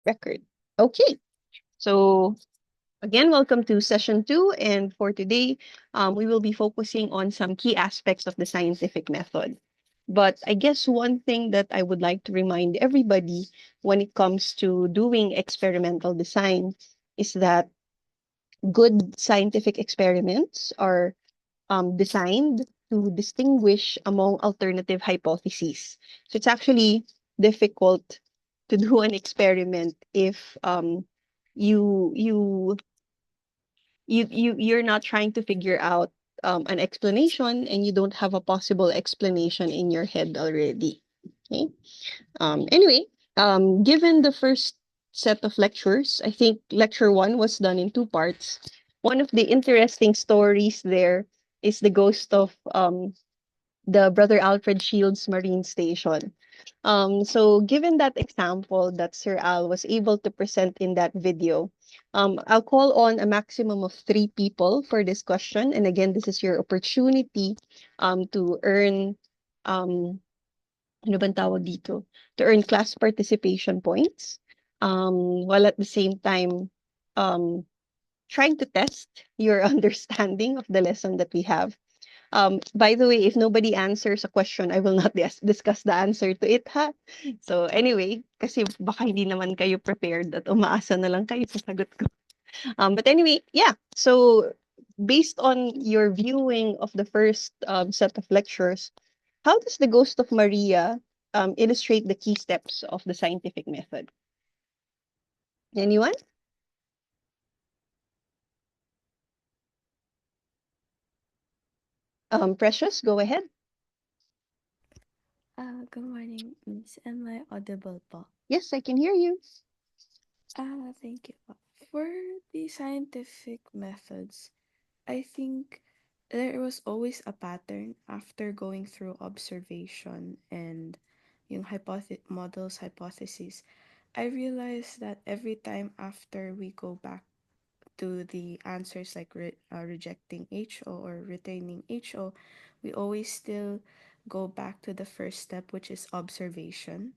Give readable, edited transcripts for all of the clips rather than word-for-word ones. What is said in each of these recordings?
Record. Okay. So again, welcome to session 2. And for today, we will be focusing on some key aspects of the scientific method. But I guess one thing that I would like to remind everybody when it comes to doing experimental design is that good scientific experiments are designed to distinguish among alternative hypotheses. So it's actually difficult to do an experiment if you you you're not trying to figure out an explanation and you don't have a possible explanation in your head already. Okay. Anyway, given the first set of lectures, I think lecture 1 was done in 2 parts. One of the interesting stories there is the ghost of the Brother Alfred Shields Marine Station. So given that example that Sir Al was able to present in that video, I'll call on a maximum of 3 people for this question. And again, this is your opportunity to earn ano bang tawag dito? To earn class participation points, while at the same time um, trying to test your understanding of the lesson that we have. By the way, if nobody answers a question, I will not discuss the answer to it, ha? So anyway, kasi baka hindi naman kayo prepared at umaasa na lang kayo sa sagot ko. But anyway, yeah. So based on your viewing of the first set of lectures, how does the Ghost of Maria illustrate the key steps of the scientific method? Anyone? Precious, go ahead. Good morning, Miss. Am I audible po? Yes, I can hear you. Thank you po. For the scientific methods, I think there was always a pattern after going through observation and yung models, hypotheses. I realized that every time after we go back to the answers like rejecting HO or retaining HO, we always still go back to the first step, which is observation,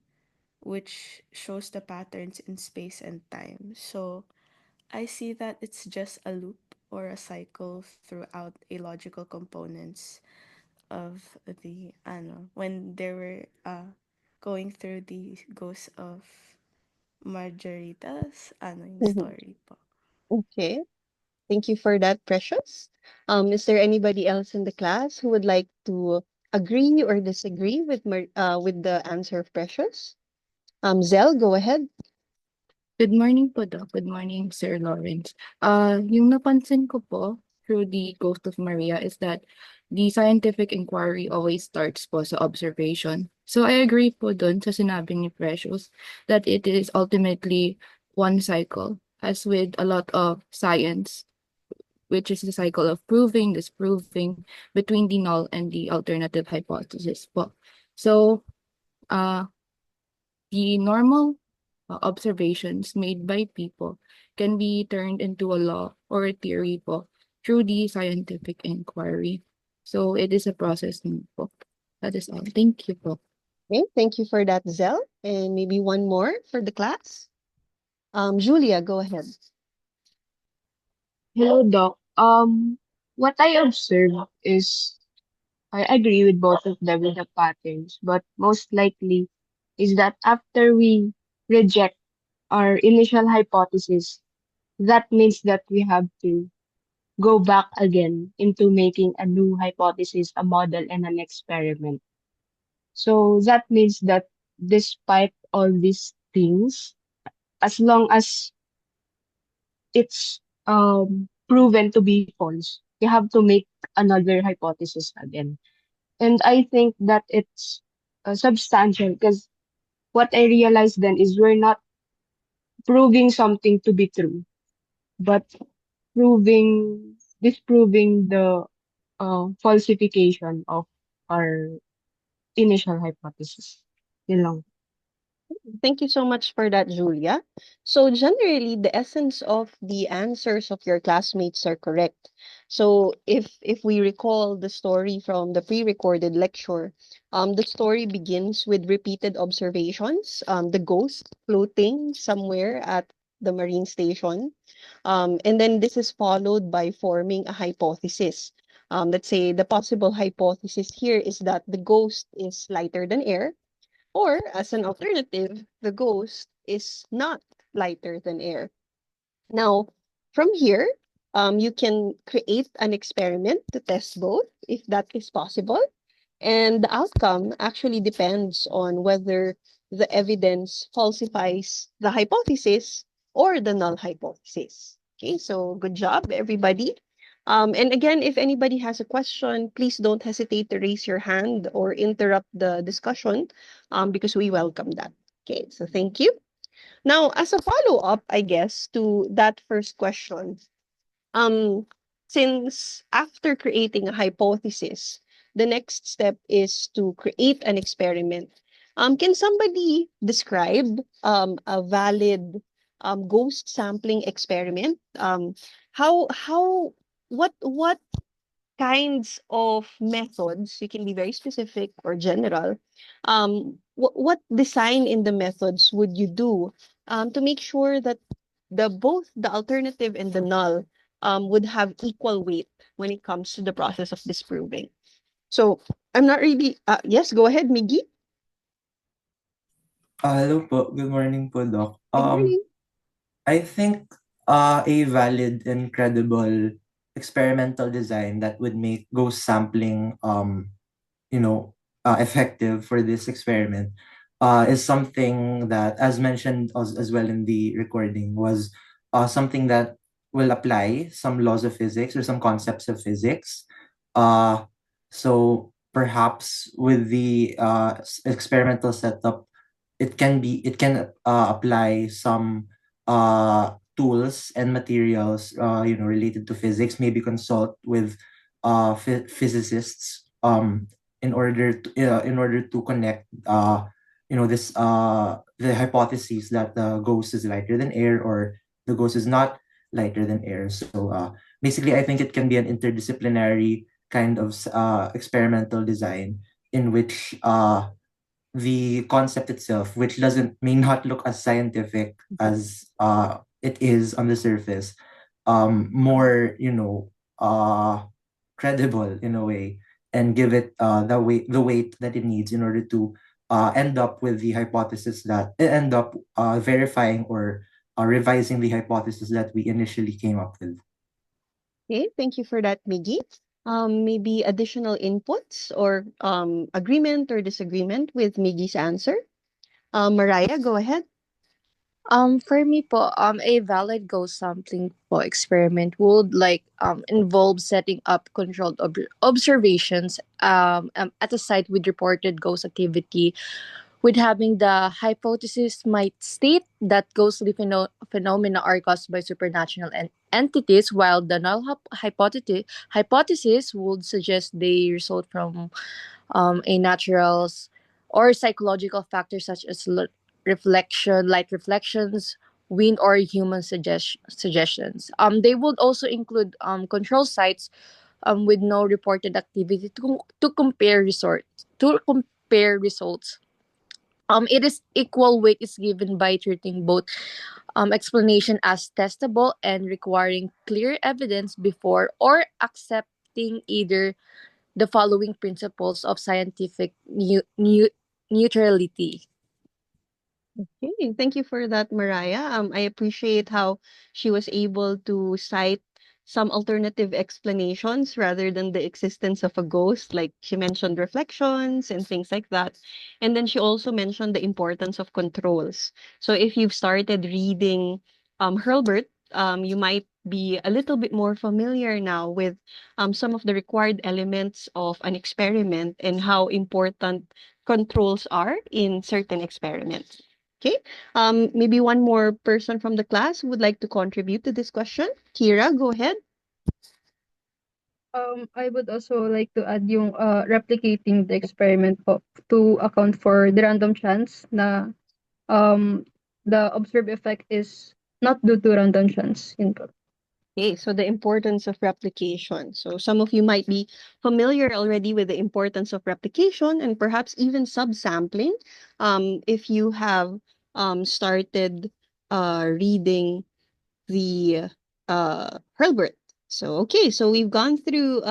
which shows the patterns in space and time. So I see that it's just a loop or a cycle throughout a logical components of the when they were going through the ghost of Margarita's yung Mhm. story po. Okay. Thank you for that, Precious. Is there anybody else in the class who would like to agree or disagree with the answer of Precious? Zell, go ahead. Good morning po, Doc. Good morning, Sir Lawrence. Yung napansin ko po through the Ghost of Maria is that the scientific inquiry always starts po sa observation. So I agree po dun sa sinabi ni Precious that it is ultimately one cycle, as with a lot of science, which is the cycle of proving, disproving between the null and the alternative hypothesis po. So, uh, the normal observations made by people can be turned into a law or a theory po through the scientific inquiry. So it is a process din po. That is all. Thank you po. Okay, thank you for that, Zell. And maybe one more for the class. Julia, go ahead. Hello, Doc. What I observe is I agree with both of them with the patterns, but most likely is that after we reject our initial hypothesis, that means that we have to go back again into making a new hypothesis, a model, and an experiment. So that means that despite all these things, as long as it's proven to be false, you have to make another hypothesis again. And I think that it's substantial because what I realized then is we're not proving something to be true, but disproving the falsification of our initial hypothesis. Yun lang. Thank you so much for that, Julia. So generally, the essence of the answers of your classmates are correct. So if we recall the story from the pre-recorded lecture, the story begins with repeated observations, the ghost floating somewhere at the marine station. And then this is followed by forming a hypothesis. Let's say the possible hypothesis here is that the ghost is lighter than air, or as an alternative, the ghost is not lighter than air. Now, from here, you can create an experiment to test both, if that is possible. And the outcome actually depends on whether the evidence falsifies the hypothesis or the null hypothesis. Okay, so good job, everybody. And again, if anybody has a question, please don't hesitate to raise your hand or interrupt the discussion, because we welcome that. Okay, so thank you. Now, as a follow-up, I guess, to that first question, um, since after creating a hypothesis, the next step is to create an experiment. Can somebody describe a valid ghost sampling experiment? How what kinds of methods, you can be very specific or general, what design in the methods would you do to make sure that the both the alternative and the null would have equal weight when it comes to the process of disproving? So I'm not really yes, go ahead, Miggy. Hello po. Good morning po, Doc. Good morning. I think a valid and credible experimental design that would make ghost sampling you know effective for this experiment is something that, as mentioned as well in the recording, was something that will apply some laws of physics or some concepts of physics. Uh, so perhaps with the experimental setup, it can apply some tools and materials related to physics. Maybe consult with physicists in order to connect this the hypotheses that the ghost is lighter than air or the ghost is not lighter than air. So basically, I think it can be an interdisciplinary kind of experimental design in which the concept itself, which doesn't may not look as scientific as it is on the surface, more credible in a way, and give it the weight that it needs in order to end up with the hypothesis that end up verifying or revising the hypothesis that we initially came up with. Okay, thank you for that, Miggy. Maybe additional inputs or agreement or disagreement with Miggy's answer? Mariah, go ahead. For me po, a valid ghost sampling po experiment would involve setting up controlled observations at a site with reported ghost activity, with having the hypothesis might state that ghostly phenomena are caused by supernatural entities, while the null hypothesis would suggest they result from a natural or psychological factors such as light reflections, wind, or human suggestions. They would also include control sites with no reported activity to compare results. It is equal weight is given by treating both explanation as testable and requiring clear evidence before or accepting either the following principles of scientific neutrality. Okay, thank you for that, Mariah. I appreciate how she was able to cite some alternative explanations rather than the existence of a ghost. Like she mentioned reflections and things like that. And then she also mentioned the importance of controls. So if you've started reading Hurlbert, you might be a little bit more familiar now with some of the required elements of an experiment and how important controls are in certain experiments. Okay. Maybe one more person from the class would like to contribute to this question. Kira, go ahead. I would also like to add yung replicating the experiment po to account for the random chance na um the observed effect is not due to random chance. Yun po. Okay, so the importance of replication. So some of you might be familiar already with the importance of replication and perhaps even subsampling. If you have started reading the Hurlburt. So okay, so we've gone through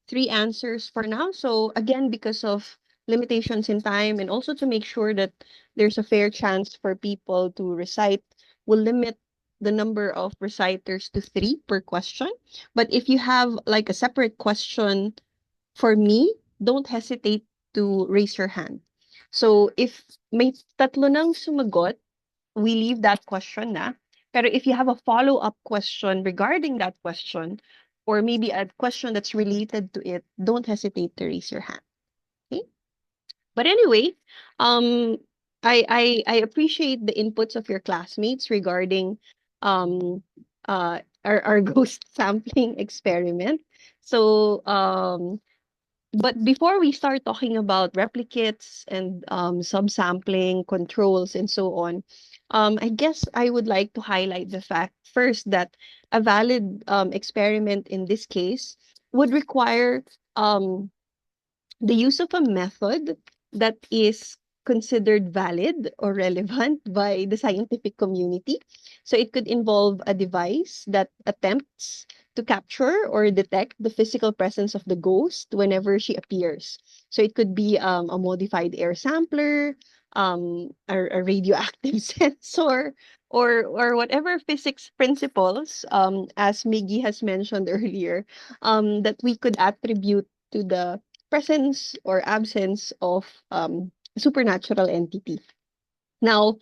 three answers for now. So again, because of limitations in time and also to make sure that there's a fair chance for people to recite, we'll limit the number of reciters to three per question. But if you have like a separate question for me, don't hesitate to raise your hand. So if may tatlo nang sumagot, we leave that question na. Pero if you have a follow-up question regarding that question, or maybe a question that's related to it, don't hesitate to raise your hand. Okay? But anyway, um, I appreciate the inputs of your classmates regarding um our ghost sampling experiment. So but before we start talking about replicates and subsampling, controls, and so on, I guess I would like to highlight the fact first that a valid experiment in this case would require um, the use of a method that is considered valid or relevant by the scientific community. So it could involve a device that attempts to capture or detect the physical presence of the ghost whenever she appears. So it could be a modified air sampler, a radioactive sensor, or whatever physics principles, as Miggy has mentioned earlier, that we could attribute to the presence or absence of supernatural entity. Now,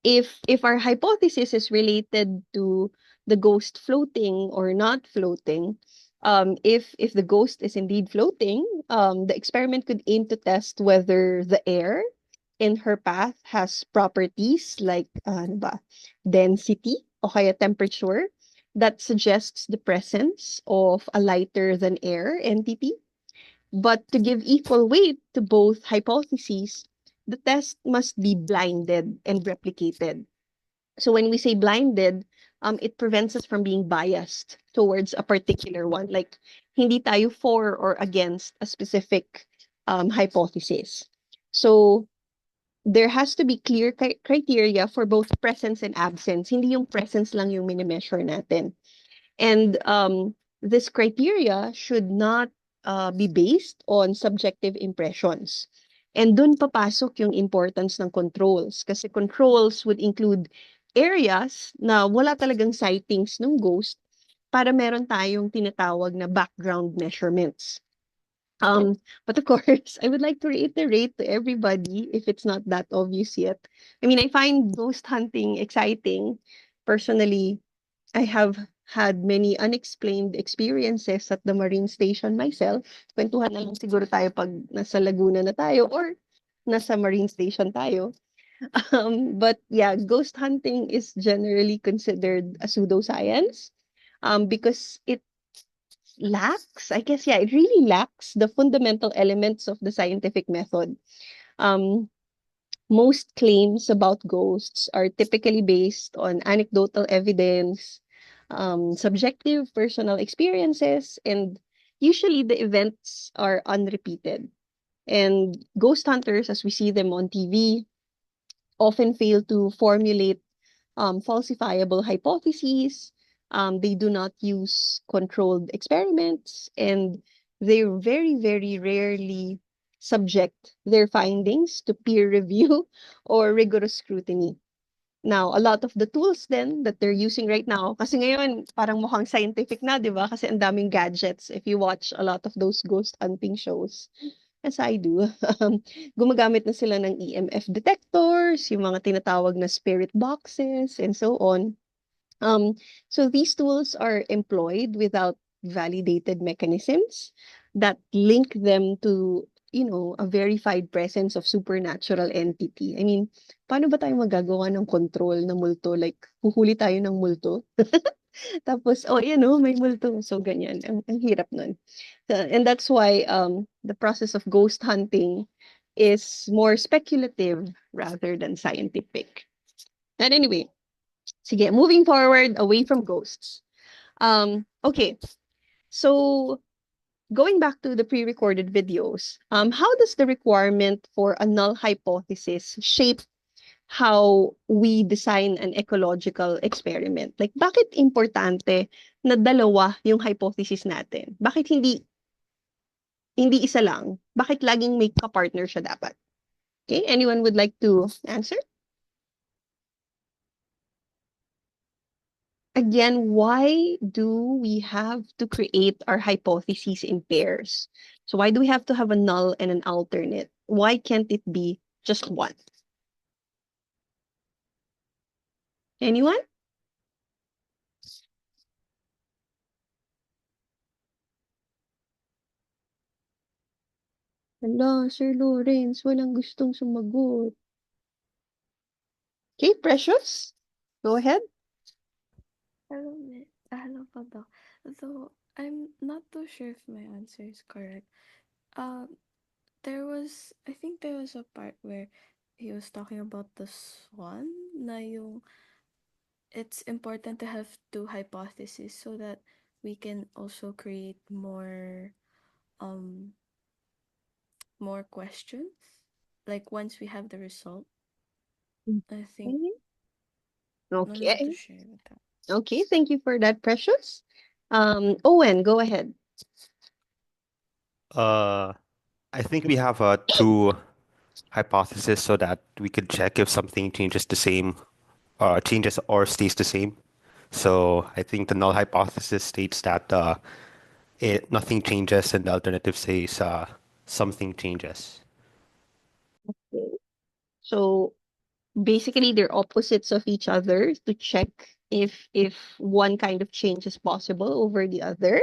if our hypothesis is related to the ghost floating or not floating, if the ghost is indeed floating, the experiment could aim to test whether the air in her path has properties like ano ba, density o kaya temperature that suggests the presence of a lighter than air entity. But to give equal weight to both hypotheses, the test must be blinded and replicated. So when we say blinded, it prevents us from being biased towards a particular one. Like, hindi tayo for or against a specific hypothesis. So there has to be clear criteria for both presence and absence. Hindi yung presence lang yung minimeasure natin. And this criteria should not be based on subjective impressions. And dun papasok yung importance ng controls. Kasi controls would include areas na wala talagang sightings ng ghost para meron tayong tinatawag na background measurements. But of course, I would like to reiterate to everybody, if it's not that obvious yet. I mean, I find ghost hunting exciting. Personally, I have had many unexplained experiences at the marine station myself. Kwentuhan na lang siguro tayo pag nasa Laguna na tayo or nasa marine station tayo. But yeah, ghost hunting is generally considered a pseudoscience because it lacks, I guess, yeah, it really lacks the fundamental elements of the scientific method. Um, Most claims about ghosts are typically based on anecdotal evidence, subjective personal experiences, and usually the events are unrepeated. And ghost hunters, as we see them on TV, often fail to formulate falsifiable hypotheses. They do not use controlled experiments, and they very, very rarely subject their findings to peer review or rigorous scrutiny. Now, a lot of the tools then that they're using right now, kasi ngayon parang mukhang scientific na, di ba? Kasi ang daming gadgets if you watch a lot of those ghost hunting shows, as I do. Gumagamit na sila ng EMF detectors, yung mga tinatawag na spirit boxes, and so on. So these tools are employed without validated mechanisms that link them to, a verified presence of supernatural entity. I mean, paano ba tayo magagawa ng control na multo? Like, huhuli tayo ng multo? Tapos, oh, may multo. So, ganyan. Ang hirap nun. And that's why the process of ghost hunting is more speculative rather than scientific. And anyway, sige, moving forward away from ghosts. Okay. So going back to the pre-recorded videos, how does the requirement for a null hypothesis shape how we design an ecological experiment? Like, bakit importante na dalawa yung hypothesis natin? Bakit hindi isa lang? Bakit laging may ka-partner siya dapat? Okay, anyone would like to answer? Again, why do we have to create our hypotheses in pairs? So why do we have to have a null and an alternate? Why can't it be just one? Anyone? Hala, Sir Lawrence, walang gustong sumagot. Okay, Precious, go ahead. Hello po, Doc. Though I'm not too sure if my answer is correct. Um, I think there was a part where he was talking about the swan, na yung it's important to have two hypotheses so that we can also create um more questions. Like once we have the result, I think I'm not too Okay. sure with that. Okay, thank you for that, Precious. Owen, go ahead. Uh, I think we have two hypotheses so that we could check if something changes or stays the same. So I think the null hypothesis states that nothing changes, and the alternative says something changes. Okay. So basically they're opposites of each other to check if one kind of change is possible over the other.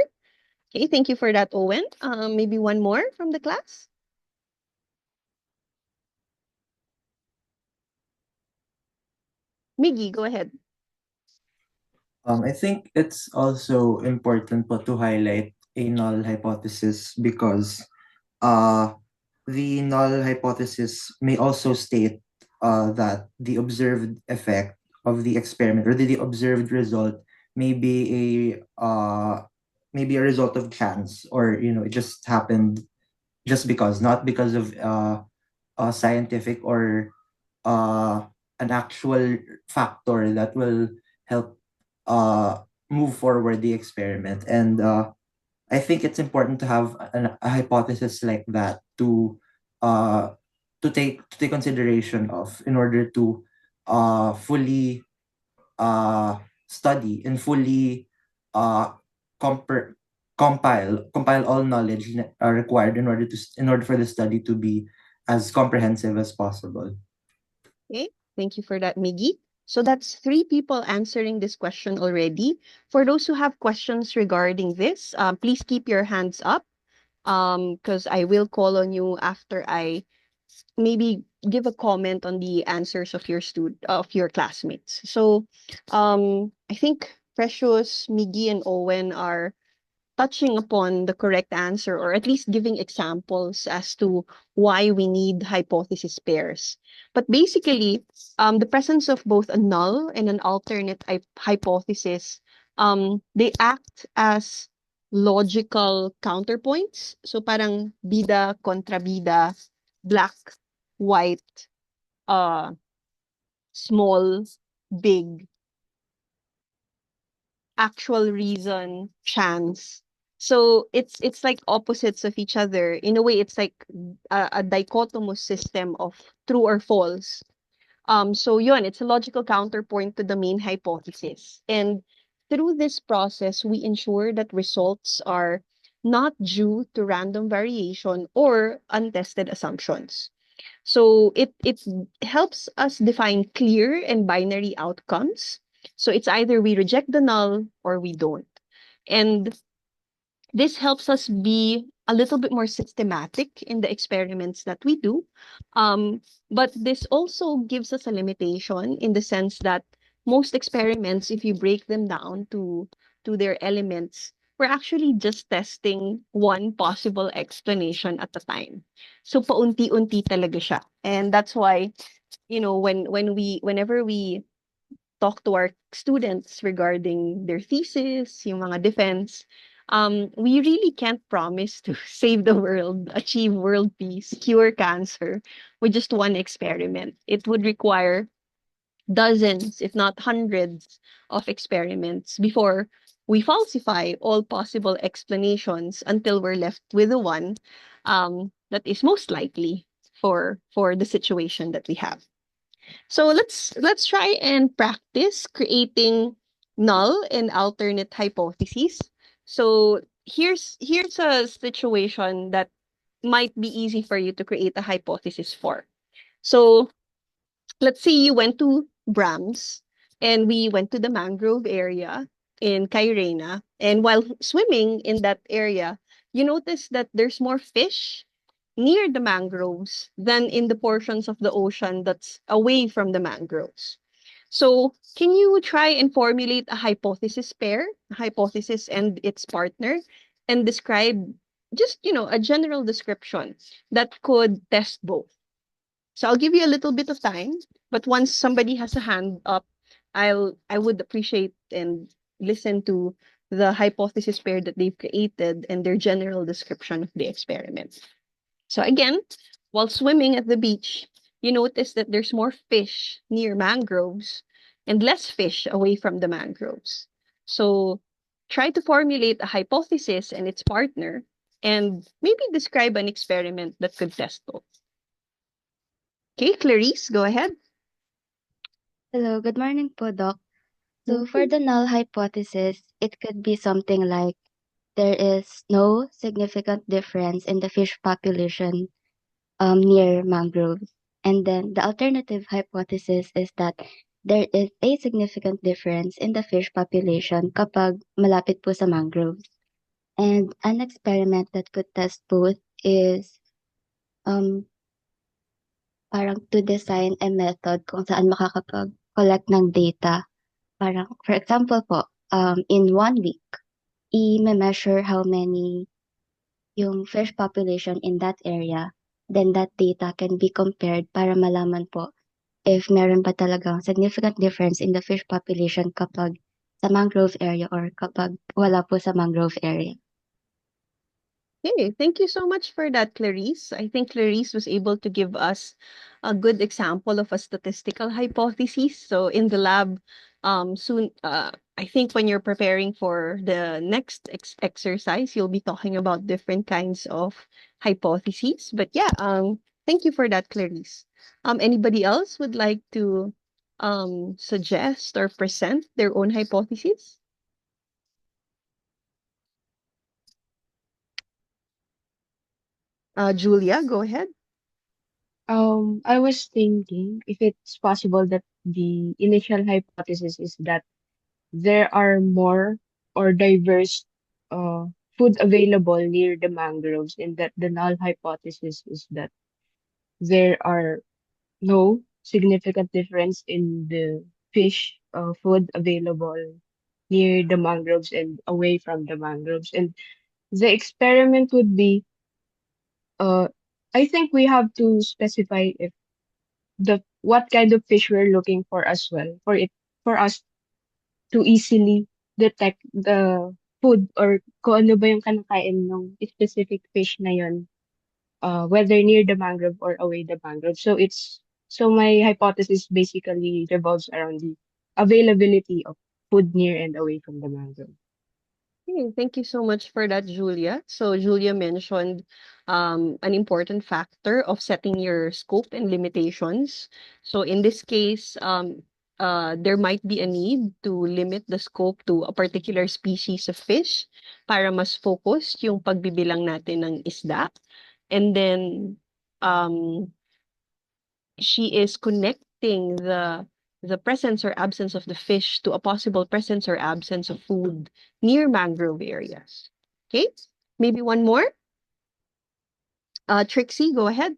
Okay, thank you for that, Owen. Maybe one more from the class. Miggy, go ahead. I think it's also important to highlight a null hypothesis because uh, the null hypothesis may also state that the observed effect of the experiment or the observed result may be a result of chance, or it just happened just because, not because of scientific or uh, an actual factor that will help uh, move forward the experiment. And I think it's important to have a hypothesis like that uh, to take consideration of, in order to fully study and fully uh, compre- compile all knowledge required in order for the study to be as comprehensive as possible. Okay, thank you for that, Miggy. So that's three people answering this question already. For those who have questions regarding this, please keep your hands up because I will call on you after I maybe give a comment on the answers of your classmates. So I think Precious, Miggy, and Owen are touching upon the correct answer, or at least giving examples as to why we need hypothesis pairs. But basically, the presence of both a null and an alternate hypothesis, they act as logical counterpoints. So parang bida kontra bida, black, white, uh, small, big, actual reason, chance. So it's like opposites of each other. In a way, it's like a dichotomous system of true or false. So yun, it's a logical counterpoint to the main hypothesis. And through this process, we ensure that results are not due to random variation or untested assumptions. So it helps us define clear and binary outcomes. So it's either we reject the null or we don't. And this helps us be a little bit more systematic in the experiments that we do. But this also gives us a limitation in the sense that most experiments, if you break them down to their elements, we're actually just testing one possible explanation at a time. So paunti-unti talaga siya. And that's why, whenever we talk to our students regarding their thesis, yung mga defense, we really can't promise to save the world, achieve world peace, cure cancer with just one experiment. It would require dozens, if not hundreds, of experiments before we falsify all possible explanations until we're left with the one that is most likely for the situation that we have. So let's try and practice creating null and alternate hypotheses. So here's a situation that might be easy for you to create a hypothesis for. So let's say you went to Brahms and we went to the mangrove area in Cairena. And while swimming in that area, you notice that there's more fish near the mangroves than in the portions of the ocean that's away from the mangroves. So, can you try and formulate a hypothesis pair, a hypothesis and its partner, and describe just, a general description that could test both? So I'll give you a little bit of time, but once somebody has a hand up, I would appreciate and listen to the hypothesis pair that they've created and their general description of the experiment. So again, while swimming at the beach, you notice that there's more fish near mangroves and less fish away from the mangroves. So try to formulate a hypothesis and its partner and maybe describe an experiment that could test both. Okay, Clarice, go ahead. Hello, good morning po, Doc. So for the null hypothesis, it could be something like there is no significant difference in the fish population near mangroves. And then the alternative hypothesis is that there is a significant difference in the fish population kapag malapit po sa mangroves. And an experiment that could test both is parang to design a method kung saan makakapag-collect ng data. Parang, for example po, in 1 week, i-measure how many yung fish population in that area. Then that data can be compared para malaman po if meron ba talagang significant difference in the fish population kapag sa mangrove area or kapag wala po sa mangrove area. Okay, thank you so much for that, Clarice. I think Clarice was able to give us a good example of a statistical hypothesis. So in the lab, soon, I think when you're preparing for the next exercise, you'll be talking about different kinds of hypotheses. But yeah, thank you for that, Clarice. Anybody else would like to suggest or present their own hypothesis? Julia, go ahead. I was thinking if it's possible that the initial hypothesis is that there are more or diverse uh, food available near the mangroves, and that the null hypothesis is that there are no significant difference in the fish food available near the mangroves and away from the mangroves. And the experiment would be, uh, I think we have to specify if the what kind of fish we're looking for as well for us to easily detect the food or kung ano ba yung kinakain ng specific fish na yun, whether near the mangrove or away the mangrove. So my hypothesis basically revolves around the availability of food near and away from the mangrove. Okay, thank you so much for that, Julia. So Julia mentioned an important factor of setting your scope and limitations. So in this case, there might be a need to limit the scope to a particular species of fish para mas focused yung pagbibilang natin ng isda. And then she is connecting the presence or absence of the fish to a possible presence or absence of food near mangrove areas. Okay, maybe one more. Trixie, go ahead.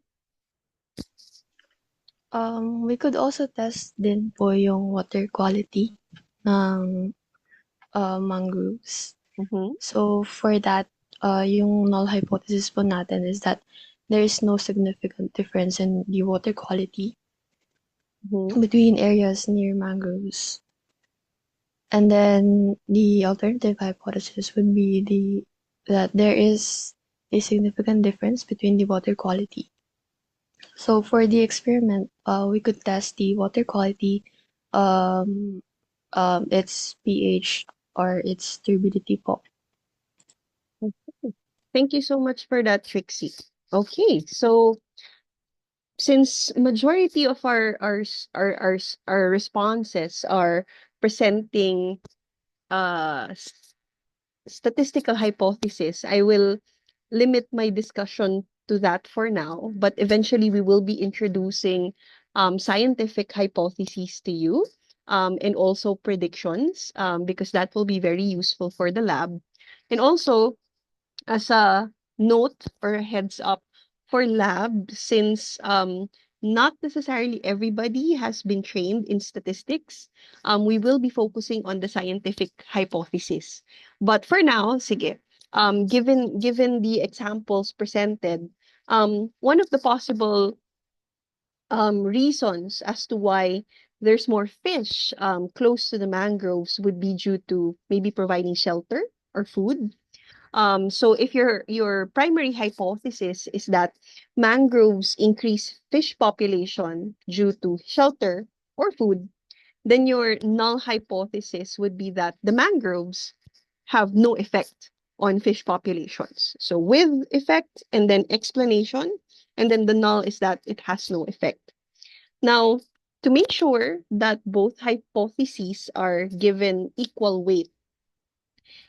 We could also test din po yung water quality ng mangroves. So for that, yung null hypothesis po natin is that there is no significant difference in the water quality between areas near mangroves And then the alternative hypothesis would be that there is a significant difference between the water quality. So for the experiment, we could test the water quality, um, its pH or its turbidity po. Thank you so much for that, Trixie. Okay, so since majority of our responses are presenting statistical hypothesis, I will limit my discussion to that for now, but eventually we will be introducing scientific hypotheses to you, and also predictions, because that will be very useful for the lab. And also, as a note or a heads up for lab, since not necessarily everybody has been trained in statistics, we will be focusing on the scientific hypothesis. But for now, sige, given the examples presented, one of the possible reasons as to why there's more fish close to the mangroves would be due to maybe providing shelter or food. So if your primary hypothesis is that mangroves increase fish population due to shelter or food, then your null hypothesis would be that the mangroves have no effect on fish populations. So with effect and then explanation, and then the null is that it has no effect. Now, to make sure that both hypotheses are given equal weight,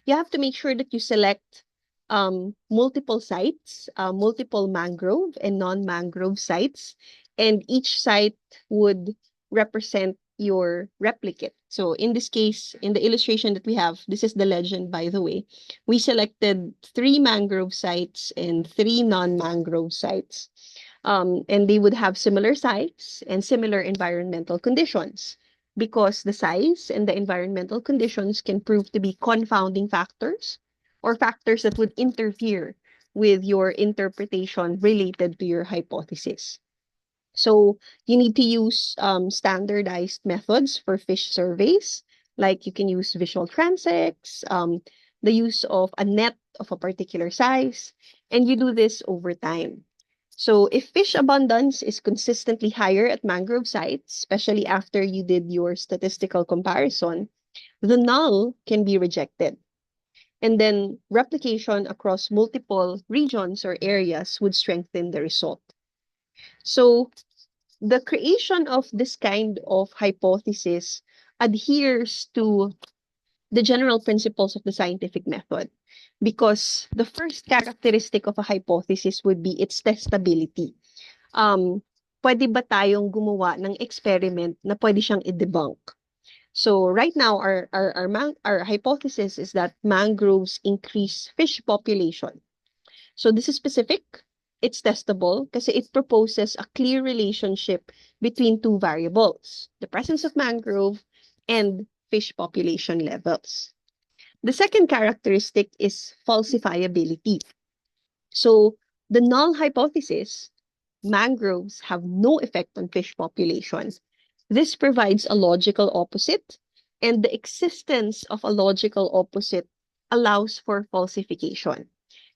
you have to make sure that you select multiple sites, multiple mangrove and non-mangrove sites, and each site would represent your replicate. So in this case, in the illustration that we have, this is the legend, by the way, we selected 3 mangrove sites and 3 non-mangrove sites. And they would have similar size and similar environmental conditions, because the size and the environmental conditions can prove to be confounding factors or factors that would interfere with your interpretation related to your hypothesis. So you need to use standardized methods for fish surveys, like you can use visual transects, the use of a net of a particular size, and you do this over time. So if fish abundance is consistently higher at mangrove sites, especially after you did your statistical comparison, the null can be rejected. And then replication across multiple regions or areas would strengthen the result. So the creation of this kind of hypothesis adheres to the general principles of the scientific method, because the first characteristic of a hypothesis would be its testability. Pwede ba tayong gumawa ng experiment na pwede siyang i-debunk? So right now, our hypothesis is that mangroves increase fish population. So this is specific, it's testable, kasi it proposes a clear relationship between 2 variables, the presence of mangrove and fish population levels. The second characteristic is falsifiability. So the null hypothesis, mangroves have no effect on fish populations. This provides a logical opposite, and the existence of a logical opposite allows for falsification.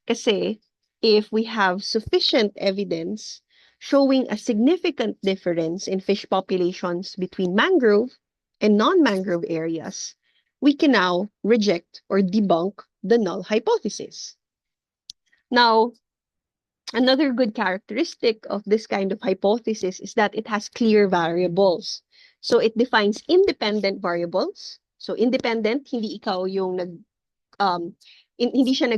Kasi if we have sufficient evidence showing a significant difference in fish populations between mangrove and non-mangrove areas, we can now reject or debunk the null hypothesis. Now, another good characteristic of this kind of hypothesis is that it has clear variables. So it defines independent variables. So independent, hindi ikaw yung hindi siya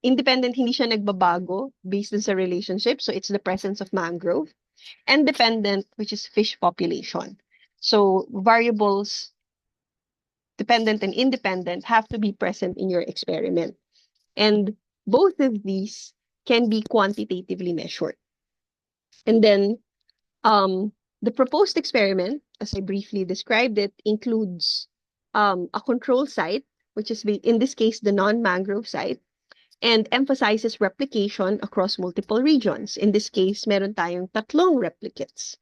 independent, hindi siya nagbabago based on sa relationship. So it's the presence of mangrove. And dependent, which is fish population. So variables, dependent and independent, have to be present in your experiment. And both of these can be quantitatively measured. And then the proposed experiment, as I briefly described it, includes a control site, which is in this case the non-mangrove site, and emphasizes replication across multiple regions. In this case, meron tayong 3 replicates.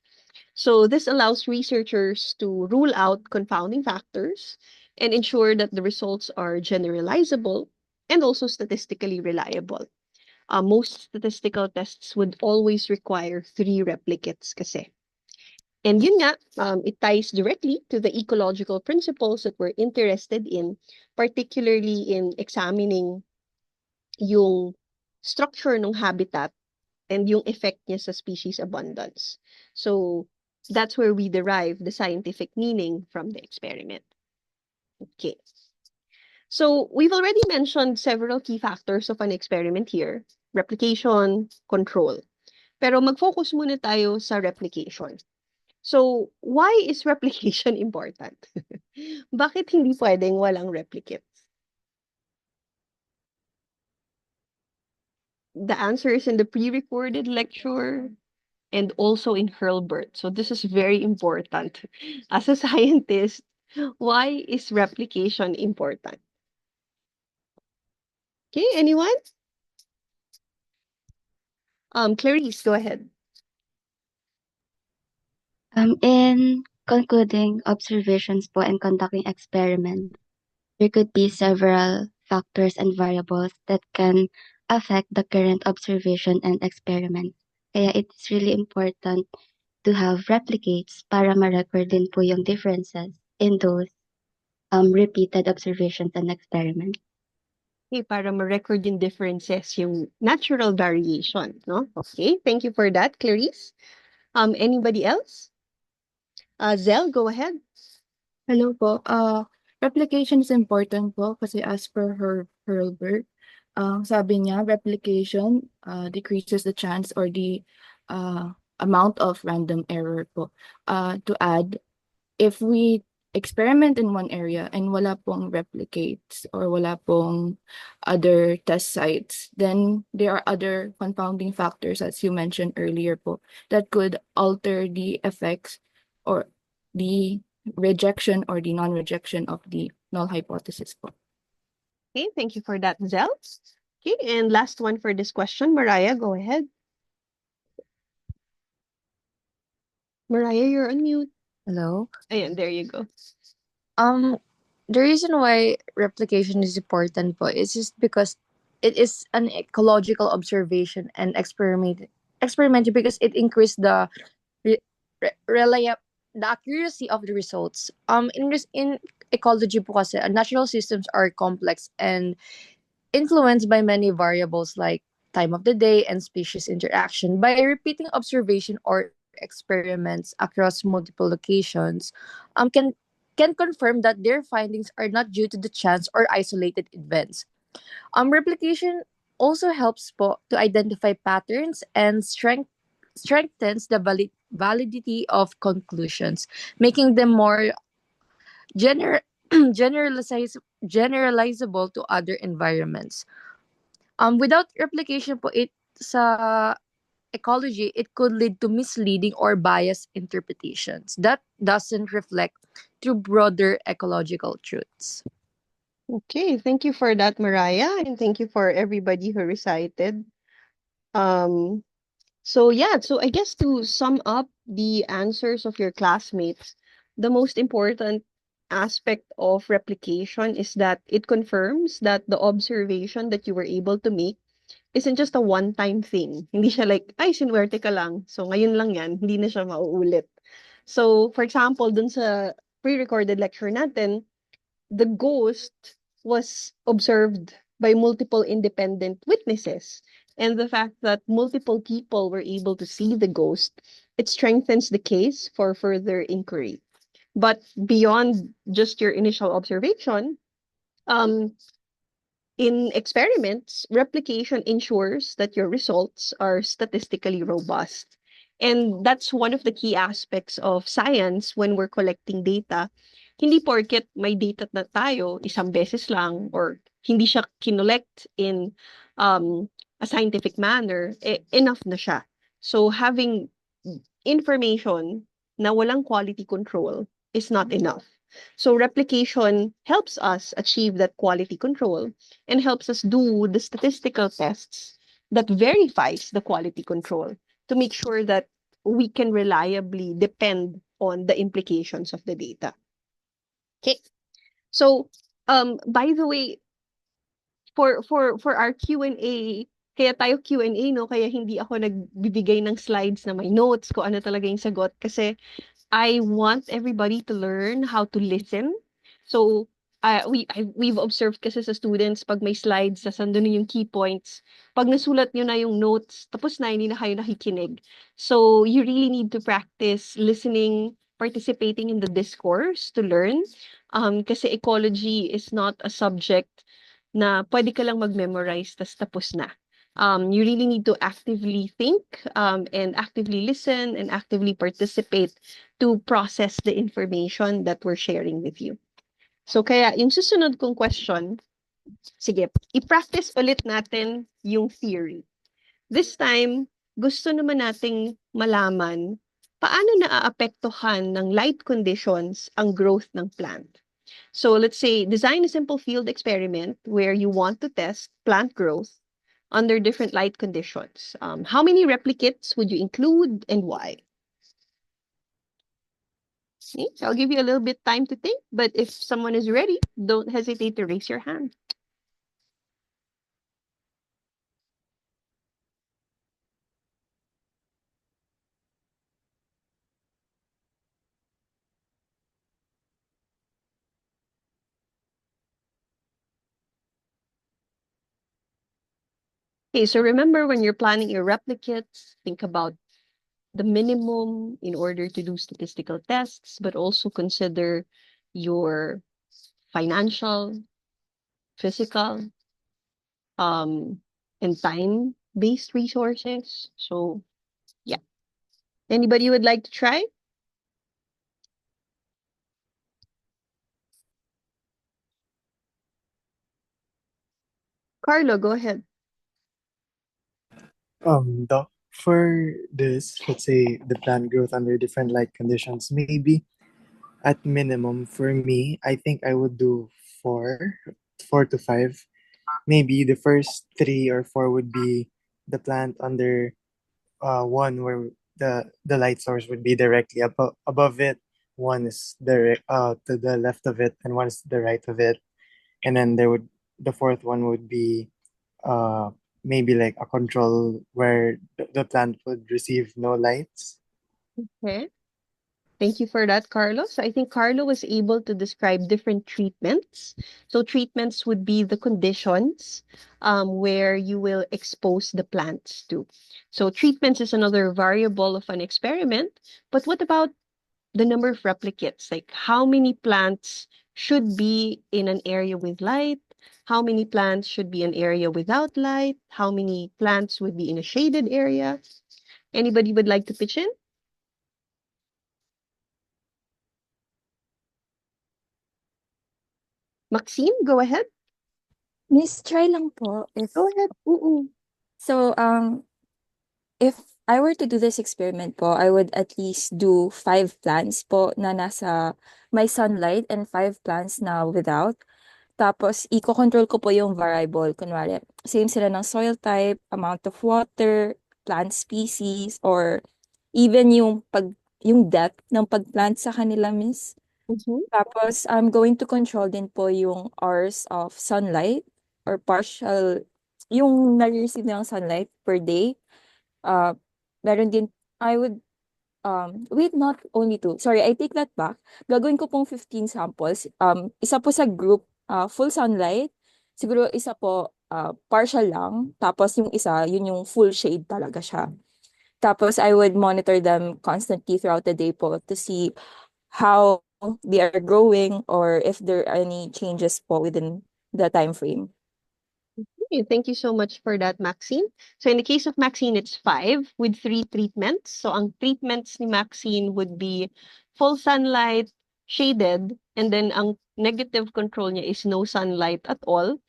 So this allows researchers to rule out confounding factors and ensure that the results are generalizable and also statistically reliable. Most statistical tests would always require 3 replicates kasi. And yun nga, it ties directly to the ecological principles that we're interested in, particularly in examining yung structure ng habitat and yung effect niya sa species abundance. So that's where we derive the scientific meaning from the experiment. Okay. So we've already mentioned several key factors of an experiment here: replication, control. Pero mag-focus muna tayo sa replication. So, why is replication important? Bakit hindi pwedeng walang replicates? The answer is in the pre-recorded lecture and also in Hurlburt. So this is very important. As a scientist, why is replication important? Okay, anyone? Clarice, go ahead. In concluding observations po and conducting experiment, there could be several factors and variables that can affect the current observation and experiment. Kaya it's really important to have replicates para ma-record din po yung differences in those repeated observations and experiments. Okay, para ma-record yung differences, yung natural variation, no? Okay, thank you for that, Clarice. Anybody else? Zell, go ahead. Hello po. Replication is important po kasi as per Hurlburt, sabi niya, replication decreases the chance or the amount of random error po. To add, if we experiment in one area and wala pong replicates or wala pong other test sites, then there are other confounding factors, as you mentioned earlier po, that could alter the effects or the rejection or the non-rejection of the null hypothesis po. Okay, thank you for that, Zell. Okay, and last one for this question, Mariah, go ahead. Mariah, you're on mute. Hello. Ayan, there you go. The reason why replication is important po is just because it is an ecological observation and experiment because it increases the the accuracy of the results. In ecology po kasi, natural systems are complex and influenced by many variables like time of the day and species interaction. By repeating observation or experiments across multiple locations, can confirm that their findings are not due to the chance or isolated events. Replication also helps po to identify patterns and strengthens the validity of conclusions, making them more generalizable to other environments. Without replication po, sa ecology, it could lead to misleading or biased interpretations that doesn't reflect true broader ecological truths. Okay, thank you for that, Mariah, and thank you for everybody who recited. So I guess to sum up the answers of your classmates, the most important aspect of replication is that it confirms that the observation that you were able to make isn't just a one-time thing. Hindi siya like, ay, sinuwerte ka lang. So, ngayon lang yan, hindi na siya mauulit. So, for example, dun sa pre-recorded lecture natin, the ghost was observed by multiple independent witnesses. And the fact that multiple people were able to see the ghost, it strengthens the case for further inquiry. But beyond just your initial observation, in experiments, replication ensures that your results are statistically robust. And that's one of the key aspects of science when we're collecting data. Hindi porket may data na tayo isang beses lang or hindi siya kinolect in a scientific manner, enough na siya. So having information na walang quality control is not enough. So replication helps us achieve that quality control and helps us do the statistical tests that verifies the quality control to make sure that we can reliably depend on the implications of the data. Okay. So, by the way, for our Q&A, kaya tayo Q&A, no? Kaya hindi ako nagbibigay ng slides na may notes ko ano talaga yung sagot kasi I want everybody to learn how to listen. So, we've observed kasi sa students, pag may slides, sasando na yung key points. Pag nasulat nyo na yung notes, tapos na, hindi na kayo nakikinig. So, you really need to practice listening, participating in the discourse to learn. Kasi ecology is not a subject na pwede ka lang mag-memorize, tas tapos na. You really need to actively think and actively listen and actively participate to process the information that we're sharing with you. So kaya yung susunod kong question, sige, i-practice ulit natin yung theory. This time, gusto naman nating malaman paano naaapektuhan ng light conditions ang growth ng plant. So let's say design a simple field experiment where you want to test plant growth under different light conditions. How many replicates would you include and why? Okay, so I'll give you a little bit time to think, but if someone is ready, don't hesitate to raise your hand. Okay, so remember when you're planning your replicates, think about the minimum in order to do statistical tests, but also consider your financial, physical, and time-based resources. So, yeah. Anybody would like to try? Carlo, go ahead. For this, let's say the plant growth under different light conditions, maybe at minimum for me, I think I would do four to five. Maybe the first 3 or 4 would be the plant under one where the light source would be directly above it. One is to the left of it, and one is to the right of it. And then the fourth one would be maybe like a control where the plant would receive no lights. Okay. Thank you for that, Carlos. I think Carlo was able to describe different treatments. So treatments would be the conditions where you will expose the plants to. So treatments is another variable of an experiment. But what about the number of replicates? Like how many plants should be in an area with light? How many plants should be in an area without light? How many plants would be in a shaded area? Anybody would like to pitch in? Maxine, go ahead. Miss, try lang po. Go ahead. So, if I were to do this experiment po, I would at least do 5 plants po na nasa may sunlight and 5 plants na without. Tapos, i-control ko po yung variable. Kunwari, same sila ng soil type, amount of water, plant species, or even yung depth ng pagplant sa kanila, miss. Tapos, I'm going to control din po yung hours of sunlight or partial, yung nare-receive ng sunlight per day. Meron din, I would, wait, not only 2. Sorry, I take that back. Gagawin ko pong 15 samples. Isa po sa group, full sunlight. Siguro isa po, partial lang. Tapos yung isa, yun yung full shade talaga siya. Tapos I would monitor them constantly throughout the day po to see how they are growing or if there are any changes po within the time frame. Okay, thank you so much for that, Maxine. So in the case of Maxine, it's 5 with 3 treatments. So ang treatments ni Maxine would be full sunlight, shaded, and then ang negative control niya is no sunlight at all.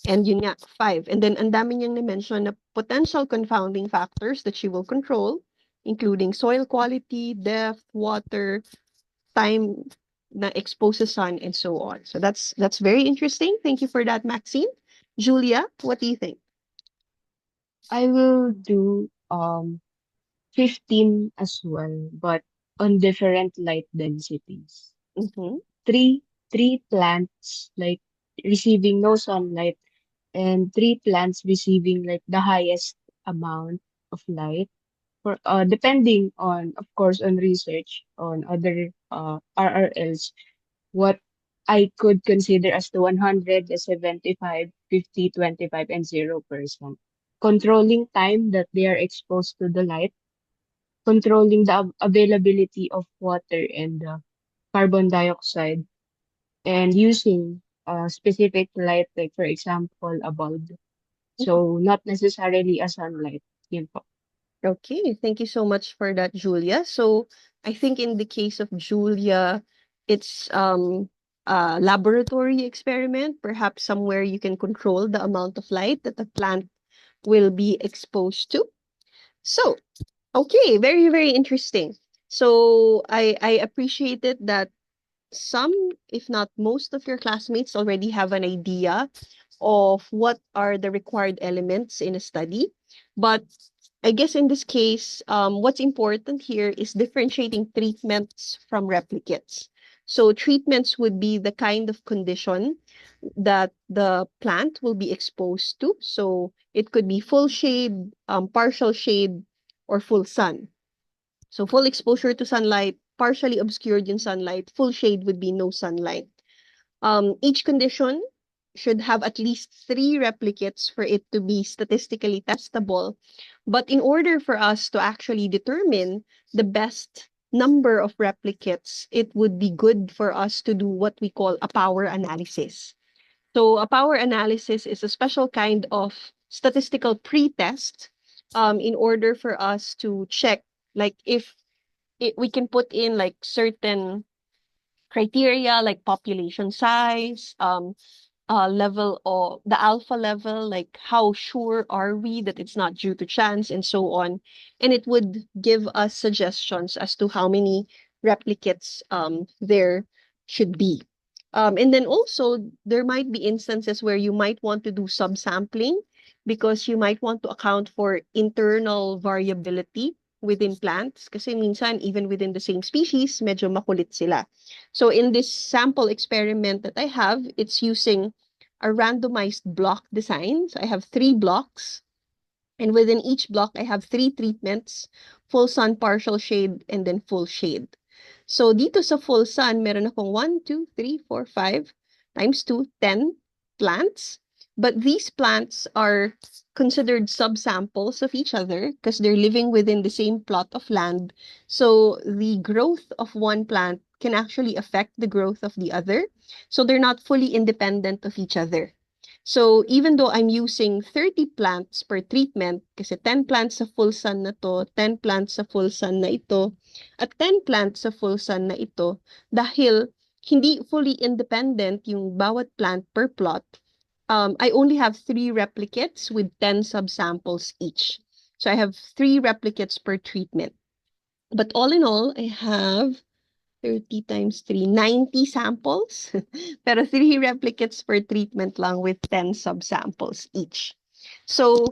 And yun nga, 5. And then ang dami niyang na-mention na potential confounding factors that she will control, including soil quality, depth, water, time na exposes sun, and so on. So that's very interesting. Thank you for that, Maxine. Julia, what do you think? I will do 15 as well, but on different light densities. Three three plants like receiving no sunlight and three plants receiving like the highest amount of light for depending on of course on research on other RRLs what I could consider as the 100, the 75, 50, 25, and 0%. Controlling time that they are exposed to the light, controlling the availability of water and carbon dioxide, and using specific light, like for example, a bulb. So not necessarily a sunlight. Yun po. Okay, thank you so much for that, Julia. So I think in the case of Julia, it's a laboratory experiment. Perhaps somewhere you can control the amount of light that the plant will be exposed to. So, okay, very, very interesting. So I appreciated that some, if not most of your classmates already have an idea of what are the required elements in a study. But I guess in this case, what's important here is differentiating treatments from replicates. So treatments would be the kind of condition that the plant will be exposed to. So it could be full shade, partial shade, or full sun. So full exposure to sunlight, partially obscured in sunlight, full shade would be no sunlight. Each condition should have at least 3 replicates for it to be statistically testable. But in order for us to actually determine the best number of replicates, it would be good for us to do what we call a power analysis. So a power analysis is a special kind of statistical pretest in order for us to check like if we can put in like certain criteria like population size, level of the alpha level, like how sure are we that it's not due to chance and so on. And it would give us suggestions as to how many replicates there should be. And then also there might be instances where you might want to do subsampling because you might want to account for internal variability within plants kasi minsan even within the same species medyo makulit sila. So in this sample experiment that I have, it's using a randomized block design. So I have 3 blocks, and within each block, I have 3 treatments, full sun, partial shade, and then full shade. So dito sa full sun, meron akong 1, 2, 3, 4, 5 times 2, 10 plants. But these plants are considered subsamples of each other because they're living within the same plot of land. So the growth of one plant can actually affect the growth of the other. So they're not fully independent of each other. So even though I'm using 30 plants per treatment, kasi 10 plants sa full sun na to, 10 plants sa full sun na ito, at 10 plants sa full sun na ito, dahil hindi fully independent yung bawat plant per plot, I only have 3 replicates with 10 subsamples each. So I have 3 replicates per treatment. But all in all, I have 30 times 3, 90 samples. Pero 3 replicates per treatment lang with 10 subsamples each. So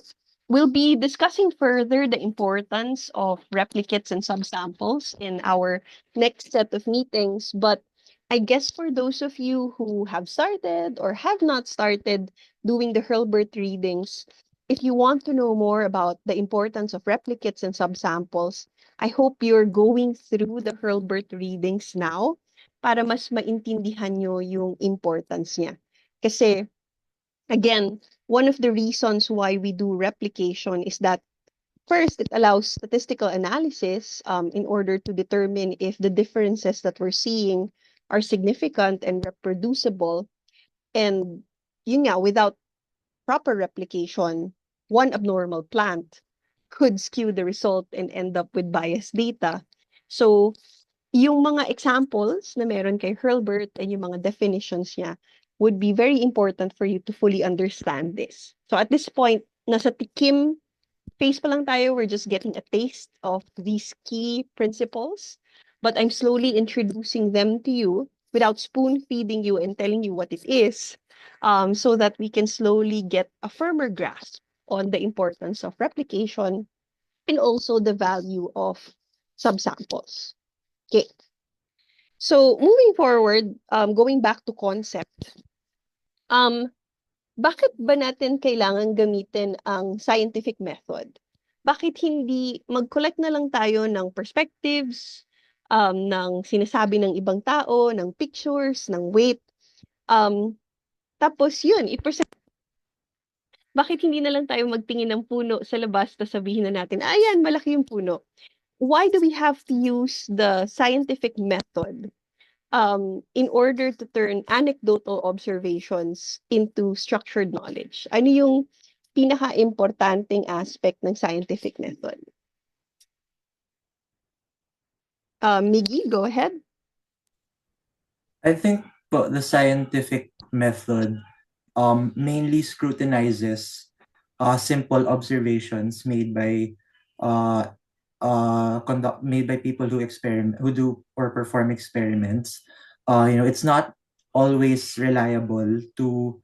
we'll be discussing further the importance of replicates and subsamples in our next set of meetings. But I guess for those of you who have started or have not started doing the Hurlburt readings, if you want to know more about the importance of replicates and subsamples, I hope you're going through the Hurlburt readings now para mas maintindihan nyo yung importance niya. Kasi, again, one of the reasons why we do replication is that first, it allows statistical analysis in order to determine if the differences that we're seeing are significant and reproducible. And yun nga, without proper replication, one abnormal plant could skew the result and end up with biased data. So, yung mga examples na meron kay Hurlburt and yung mga definitions niya would be very important for you to fully understand this. So at this point, nasa tikim phase pa lang tayo. We're just getting a taste of these key principles, but I'm slowly introducing them to you without spoon feeding you and telling you what it is, so that we can slowly get a firmer grasp on the importance of replication and also the value of subsamples. Okay. So moving forward, going back to concept, bakit ba natin kailangan gamitin ang scientific method? Bakit hindi mag-collect na lang tayo ng perspectives, ng sinasabi ng ibang tao, ng pictures, ng weight, tapos yun, i-present. Bakit hindi na lang tayo magtingin ng puno sa labas, tapos sabihin na natin, ayan, malaki yung puno. Why do we have to use the scientific method in order to turn anecdotal observations into structured knowledge? Ano yung pinaka-importanting aspect ng scientific method? Miggy, go ahead. I think the scientific method mainly scrutinizes simple observations made by made by people who do or perform experiments. It's not always reliable to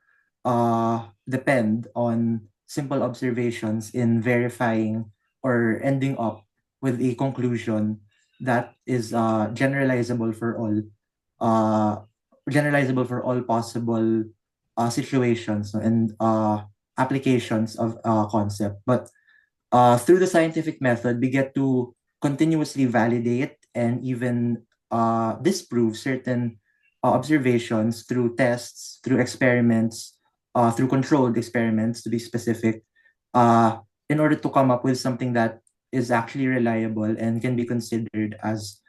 depend on simple observations in verifying or ending up with a conclusion that is generalizable for all possible situations and applications of concept. But through the scientific method, we get to continuously validate and even disprove certain observations through tests, through experiments, through controlled experiments to be specific, in order to come up with something that is actually reliable and can be considered as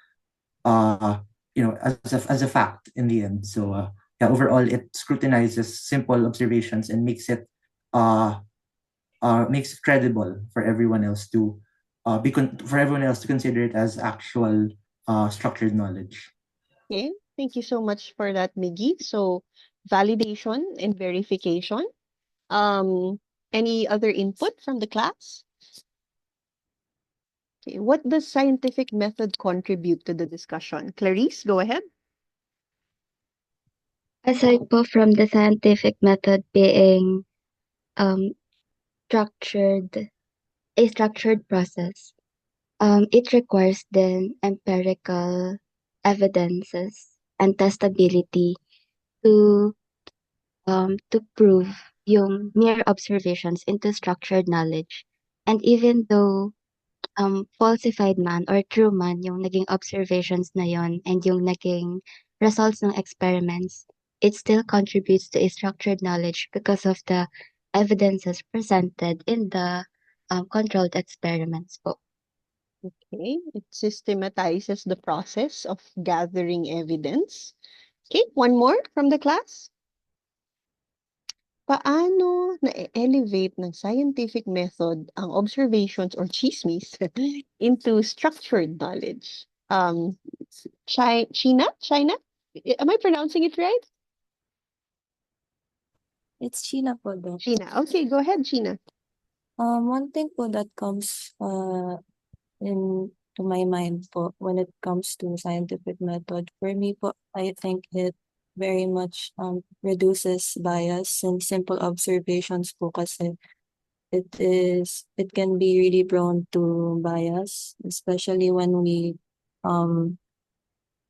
as a fact in the end. So overall, it scrutinizes simple observations and makes it credible for everyone else to consider it as actual structured knowledge. Okay, thank you so much for that, Miggy. So validation and verification. Any other input from the class? Okay, what does scientific method contribute to the discussion? Clarice, go ahead. Aside po from the scientific method being structured, a structured process, it requires then empirical evidences and testability to prove yung mere observations into structured knowledge. And even though falsified man or true man yung naging observations na yon and yung naging results ng experiments, it still contributes to a structured knowledge because of the evidences presented in the controlled experiments po. Okay, it systematizes the process of gathering evidence. Okay, one more from the class. Paano na-elevate ng scientific method ang observations or chismis into structured knowledge? China? Am I pronouncing it right? It's Sheena po, Doc. China. Okay, go ahead, China. One thing po that comes into my mind po when it comes to scientific method, for me po, I think it very much reduces bias and simple observations po kasi it can be really prone to bias, especially when we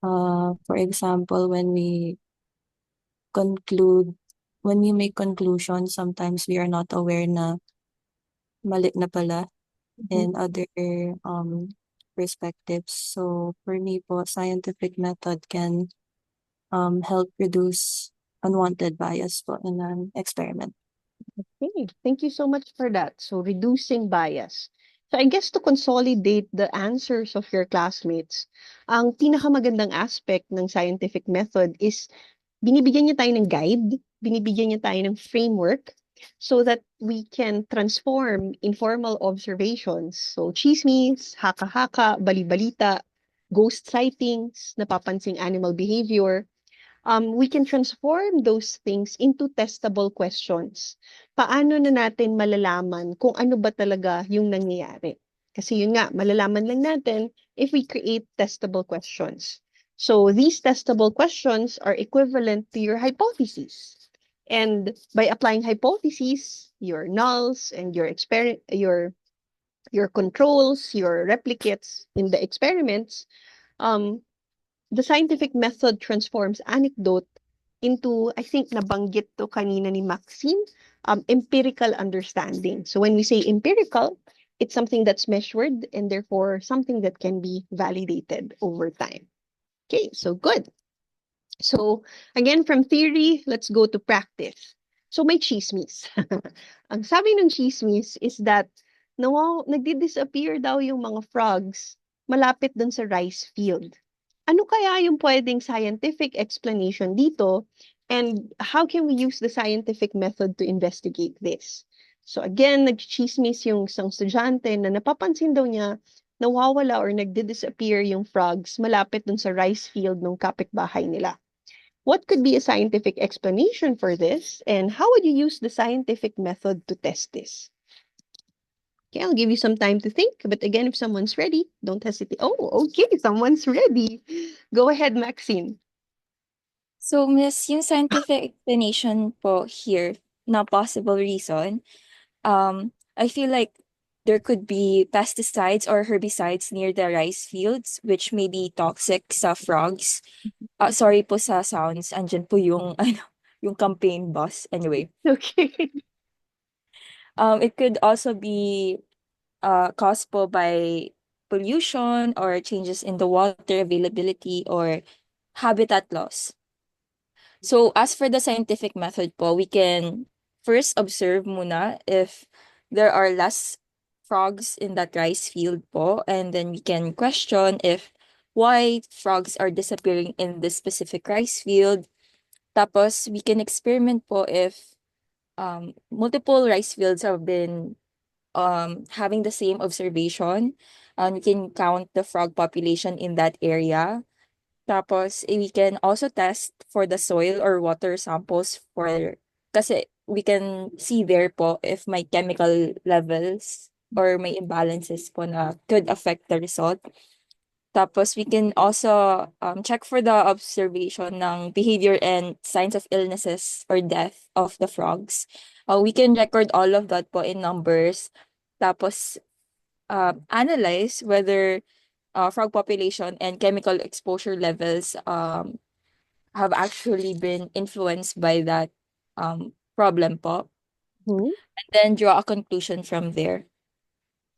for example, when we make conclusions, sometimes we are not aware na mali na pala in other perspectives. So for me po, scientific method can help reduce unwanted bias po in an experiment. Okay, thank you so much for that. So reducing bias. So I guess to consolidate the answers of your classmates, ang pinakamagandang aspect ng scientific method is binibigyan niya tayo ng guide, binibigyan niya tayo ng framework so that we can transform informal observations. So chismis, haka-haka, bali-balita, ghost sightings, napapansing animal behavior, we can transform those things into testable questions. Paano na natin malalaman kung ano ba talaga yung nangyayari? Kasi yun nga, malalaman lang natin if we create testable questions. So these testable questions are equivalent to your hypotheses. And by applying hypotheses, your nulls and your your controls, your replicates in the experiments, um, the scientific method transforms anecdote into, I think nabanggit to kanina ni Maxine, empirical understanding. So when we say empirical, it's something that's measured and therefore something that can be validated over time. Okay, so good. So again, from theory, let's go to practice. So may chismis. Ang sabi ng chismis is that nagdi-disappear daw yung mga frogs malapit dun sa rice field. Ano kaya yung pwedeng scientific explanation dito? And how can we use the scientific method to investigate this? So again, nagchismis yung isang estudyante na napapansin daw niya nawawala or nagdi-disappear yung frogs malapit dun sa rice field ng kapitbahay nila. What could be a scientific explanation for this? And how would you use the scientific method to test this? Okay, I'll give you some time to think. But again, if someone's ready, don't hesitate. Oh, okay, someone's ready. Go ahead, Maxine. So, Miss, yung scientific explanation po here na possible reason, I feel like there could be pesticides or herbicides near the rice fields, which may be toxic sa frogs. Sorry po sa sounds. Andyan po yung, yung campaign bus. Anyway. Okay. It could also be caused po by pollution or changes in the water availability or habitat loss. So as for the scientific method po, we can first observe muna if there are less frogs in that rice field po, and then we can question if why frogs are disappearing in this specific rice field. Tapos we can experiment po if multiple rice fields have been having the same observation. We can count the frog population in that area. Tapos, we can also test for the soil or water samples kasi we can see there po if may chemical levels or may imbalances po na could affect the result. Tapos, we can also check for the observation ng behavior and signs of illnesses or death of the frogs. We can record all of that po in numbers. Tapos, analyze whether frog population and chemical exposure levels have actually been influenced by that problem po. Hmm? And then draw a conclusion from there.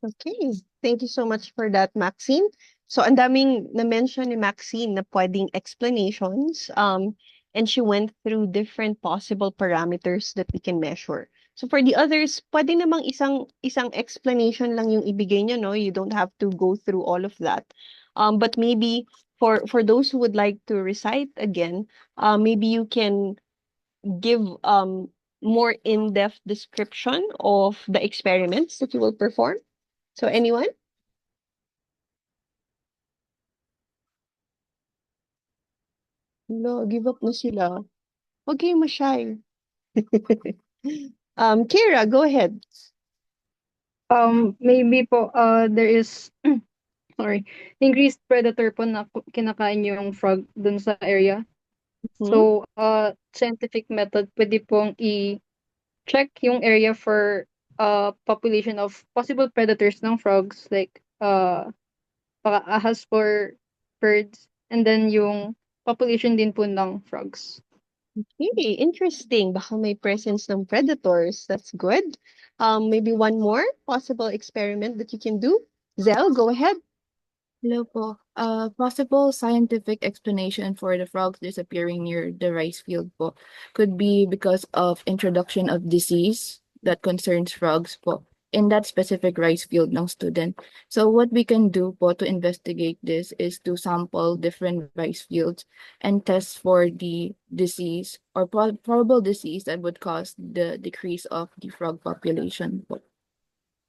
Okay. Thank you so much for that, Maxine. So, ang daming na-mention ni Maxine na pwedeng explanations. And she went through different possible parameters that we can measure. So, for the others, pwede namang isang explanation lang yung ibigay niya, no? You don't have to go through all of that. But maybe for those who would like to recite again, maybe you can give more in-depth description of the experiments that you will perform. So anyone? No, give up na sila. Huwag kayong ma-shy. Kira, go ahead. Maybe po, there is, sorry, increased predator po na kinakain yung frog dun sa area. So, scientific method, pwede pong i-check yung area for population of possible predators ng frogs, like baka ahas for birds, and then yung population din po ng frogs. Okay, interesting. Baka may presence ng predators. That's good. Maybe one more possible experiment that you can do. Zell, go ahead. Hello po. Possible scientific explanation for the frogs disappearing near the rice field po could be because of introduction of disease that concerns frogs po in that specific rice field ng student. So what we can do po to investigate this is to sample different rice fields and test for the disease or probable disease that would cause the decrease of the frog population po.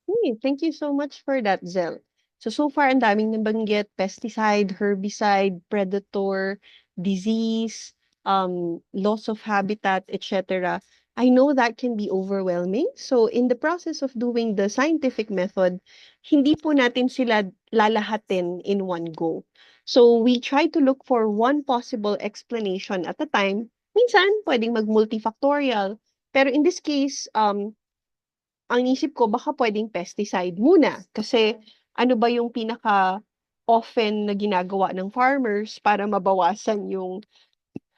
Hey, thank you so much for that, Zell. So far, ang daming nabanggit, pesticide, herbicide, predator, disease, loss of habitat, etc. I know that can be overwhelming. So in the process of doing the scientific method, hindi po natin sila lalahatin in one go. So we try to look for one possible explanation at a time. Minsan, pwedeng mag-multifactorial. Pero in this case, ang isip ko baka pwedeng pesticide muna kasi ano ba yung pinaka often na ginagawa ng farmers para mabawasan yung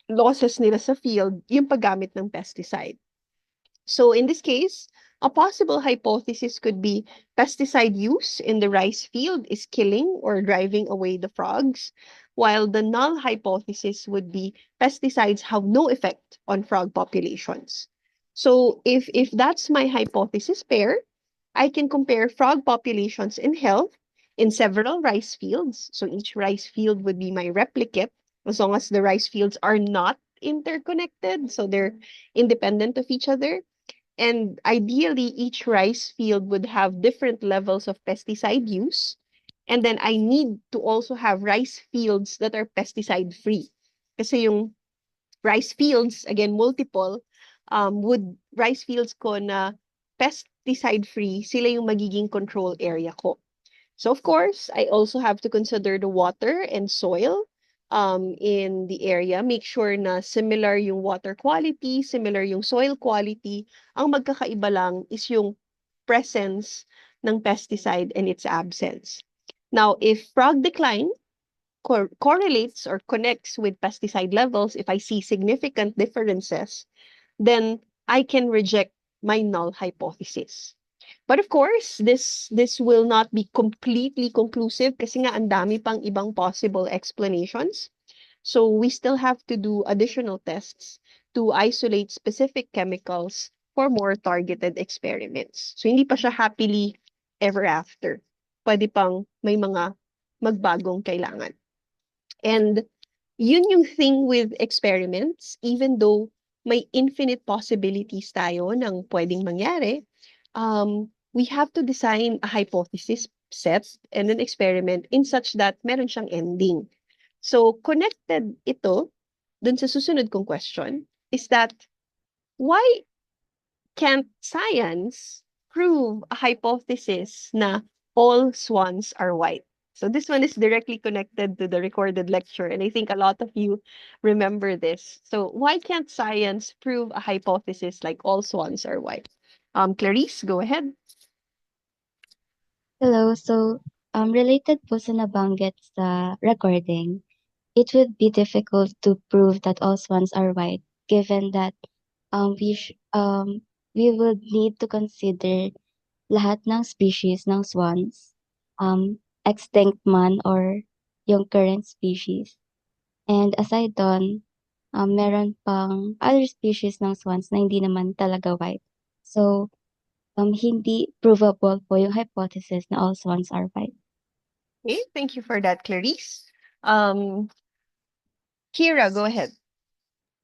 losses nila sa field, yung paggamit ng pesticide. So in this case, a possible hypothesis could be pesticide use in the rice field is killing or driving away the frogs, while the null hypothesis would be pesticides have no effect on frog populations. So if that's my hypothesis pair, I can compare frog populations in health in several rice fields. So each rice field would be my replicate as long as the rice fields are not interconnected, so they're independent of each other. And ideally, each rice field would have different levels of pesticide use. And then I need to also have rice fields that are pesticide free. Kasi yung rice fields, again, multiple, would rice fields ko na pesticide free, sila yung magiging control area ko. So of course, I also have to consider the water and soil in the area. Make sure na similar yung water quality, similar yung soil quality. Ang magkakaiba lang is yung presence ng pesticide and its absence. Now, if frog decline correlates or connects with pesticide levels, if I see significant differences, then I can reject my null hypothesis. But of course, this will not be completely conclusive kasi nga ang dami pang ibang possible explanations. So we still have to do additional tests to isolate specific chemicals for more targeted experiments. So hindi pa siya happily ever after. Pwede pang may mga magbagong kailangan. And yun yung thing with experiments, even though may infinite possibilities tayo ng pwedeng mangyari, we have to design a hypothesis set and an experiment in such that meron siyang ending. So, connected ito dun sa susunod kong question is that why can't science prove a hypothesis na all swans are white? So this one is directly connected to the recorded lecture, and I think a lot of you remember this. So why can't science prove a hypothesis like all swans are white? Clarice, go ahead. Hello. So, related po sa nabanggit sa recording, it would be difficult to prove that all swans are white, given that we would need to consider lahat ng species ng swans, extinct man or yung current species. And aside doon, meron pang other species ng swans na hindi naman talaga white. So, hindi provable po yung hypothesis na all swans are white. Okay, thank you for that, Clarice. Kira, go ahead.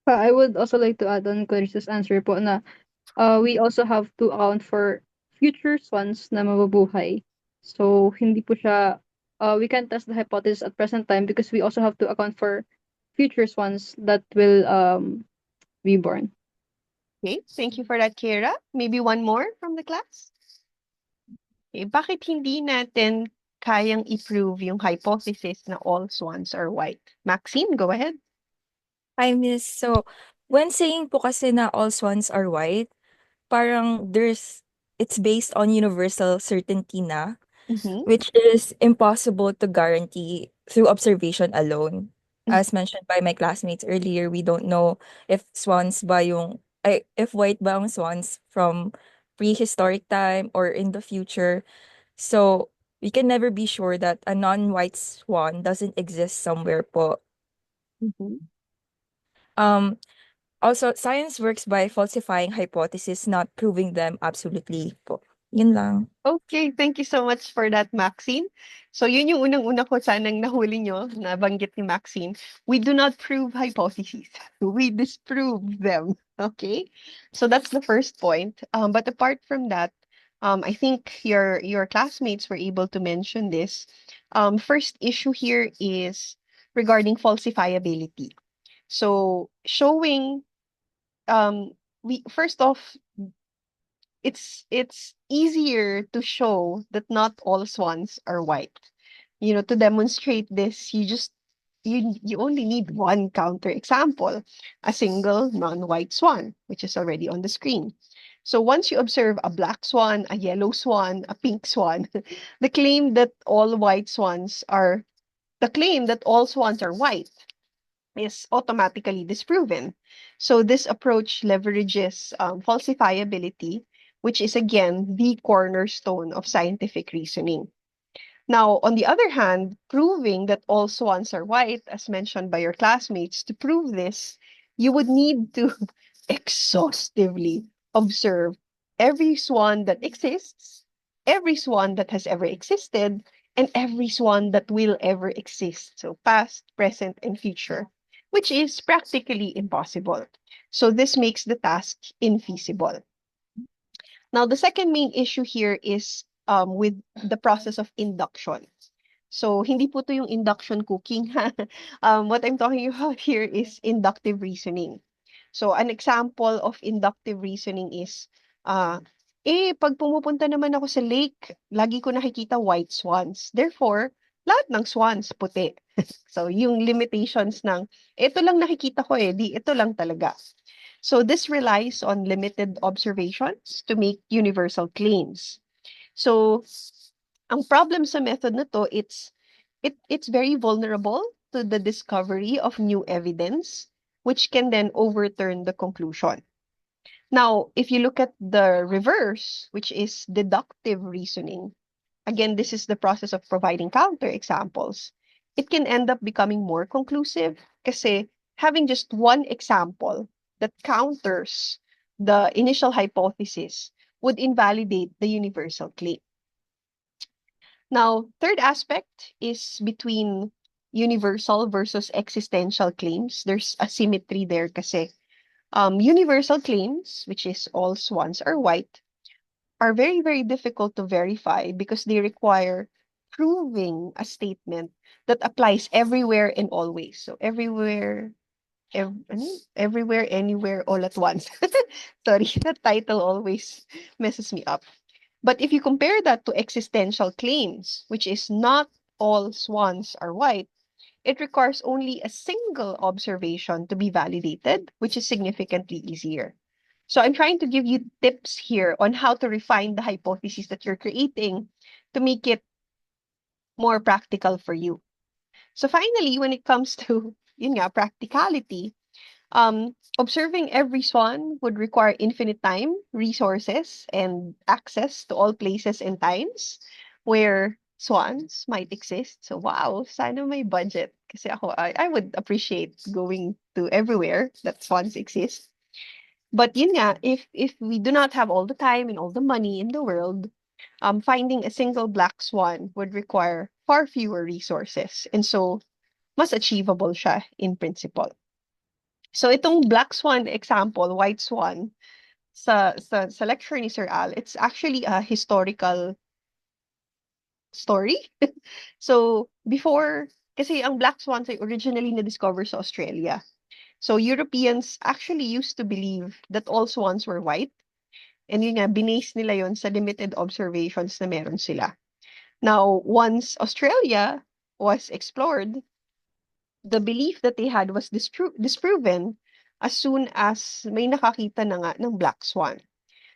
I would also like to add on Clarice's answer po na we also have to account for future swans na mabubuhay. So, hindi po siya, we can't test the hypothesis at present time because we also have to account for future swans that will be born. Okay, thank you for that, Kira. Maybe one more from the class? Okay, bakit hindi natin kayang i-prove yung hypothesis na all swans are white? Maxine, go ahead. Hi, Miss. So, when saying po kasi na all swans are white, parang it's based on universal certainty na, which is impossible to guarantee through observation alone. As mentioned by my classmates earlier, we don't know if if white ba ang swans from prehistoric time or in the future. So, we can never be sure that a non-white swan doesn't exist somewhere po. Also, science works by falsifying hypotheses, not proving them absolutely po. Yun lang. Okay, thank you so much for that, Maxine. So yun yung unang-una ko sanang nahuli nyo, nabanggit ni Maxine. We do not prove hypotheses. We disprove them. Okay? So that's the first point. But apart from that, I think your classmates were able to mention this. First issue here is regarding falsifiability. So showing we first off it's easier to show that not all swans are white. You know, to demonstrate this, you only need one counter example, a single non-white swan, which is already on the screen. So once you observe a black swan, a yellow swan, a pink swan, the claim that all swans are white is automatically disproven. So this approach leverages falsifiability, which is again the cornerstone of scientific reasoning. Now, on the other hand, proving that all swans are white, as mentioned by your classmates, to prove this, you would need to exhaustively observe every swan that exists, every swan that has ever existed, and every swan that will ever exist. So, past, present, and future, which is practically impossible. So, this makes the task infeasible. Now, the second main issue here is with the process of induction. So, hindi po to yung induction cooking. Ha? What I'm talking about here is inductive reasoning. So, an example of inductive reasoning is, pag pumupunta naman ako sa lake, lagi ko nakikita white swans. Therefore, lahat ng swans puti. So, yung limitations ng, ito lang nakikita ko di ito lang talaga. So, this relies on limited observations to make universal claims. So, ang problem sa method na to, it's very vulnerable to the discovery of new evidence, which can then overturn the conclusion. Now, if you look at the reverse, which is deductive reasoning, again, this is the process of providing counter examples. It can end up becoming more conclusive kasi having just one example that counters the initial hypothesis would invalidate the universal claim. Now, third aspect is between universal versus existential claims. There's a symmetry there kasi universal claims, which is all swans are white, are very, very difficult to verify because they require proving a statement that applies everywhere and always. So everywhere, anywhere, all at once. Sorry, that title always messes me up. But if you compare that to existential claims, which is not all swans are white, it requires only a single observation to be validated, which is significantly easier. So I'm trying to give you tips here on how to refine the hypothesis that you're creating to make it more practical for you. So finally, when it comes to practicality, observing every swan would require infinite time, resources, and access to all places and times where swans might exist. So wow, sana may budget. Kasi ako, I would appreciate going to everywhere that swans exist. But yun nga, if we do not have all the time and all the money in the world, finding a single black swan would require far fewer resources. And so, mas achievable siya in principle. So itong black swan example, white swan, sa lecture ni Sir Al, it's actually a historical story. So before, kasi ang black swans ay originally na-discover sa Australia. So Europeans actually used to believe that all swans were white. And yun nga, binase nila yon sa limited observations na meron sila. Now, once Australia was explored, the belief that they had was disproven as soon as may nakakita na nga ng black swan.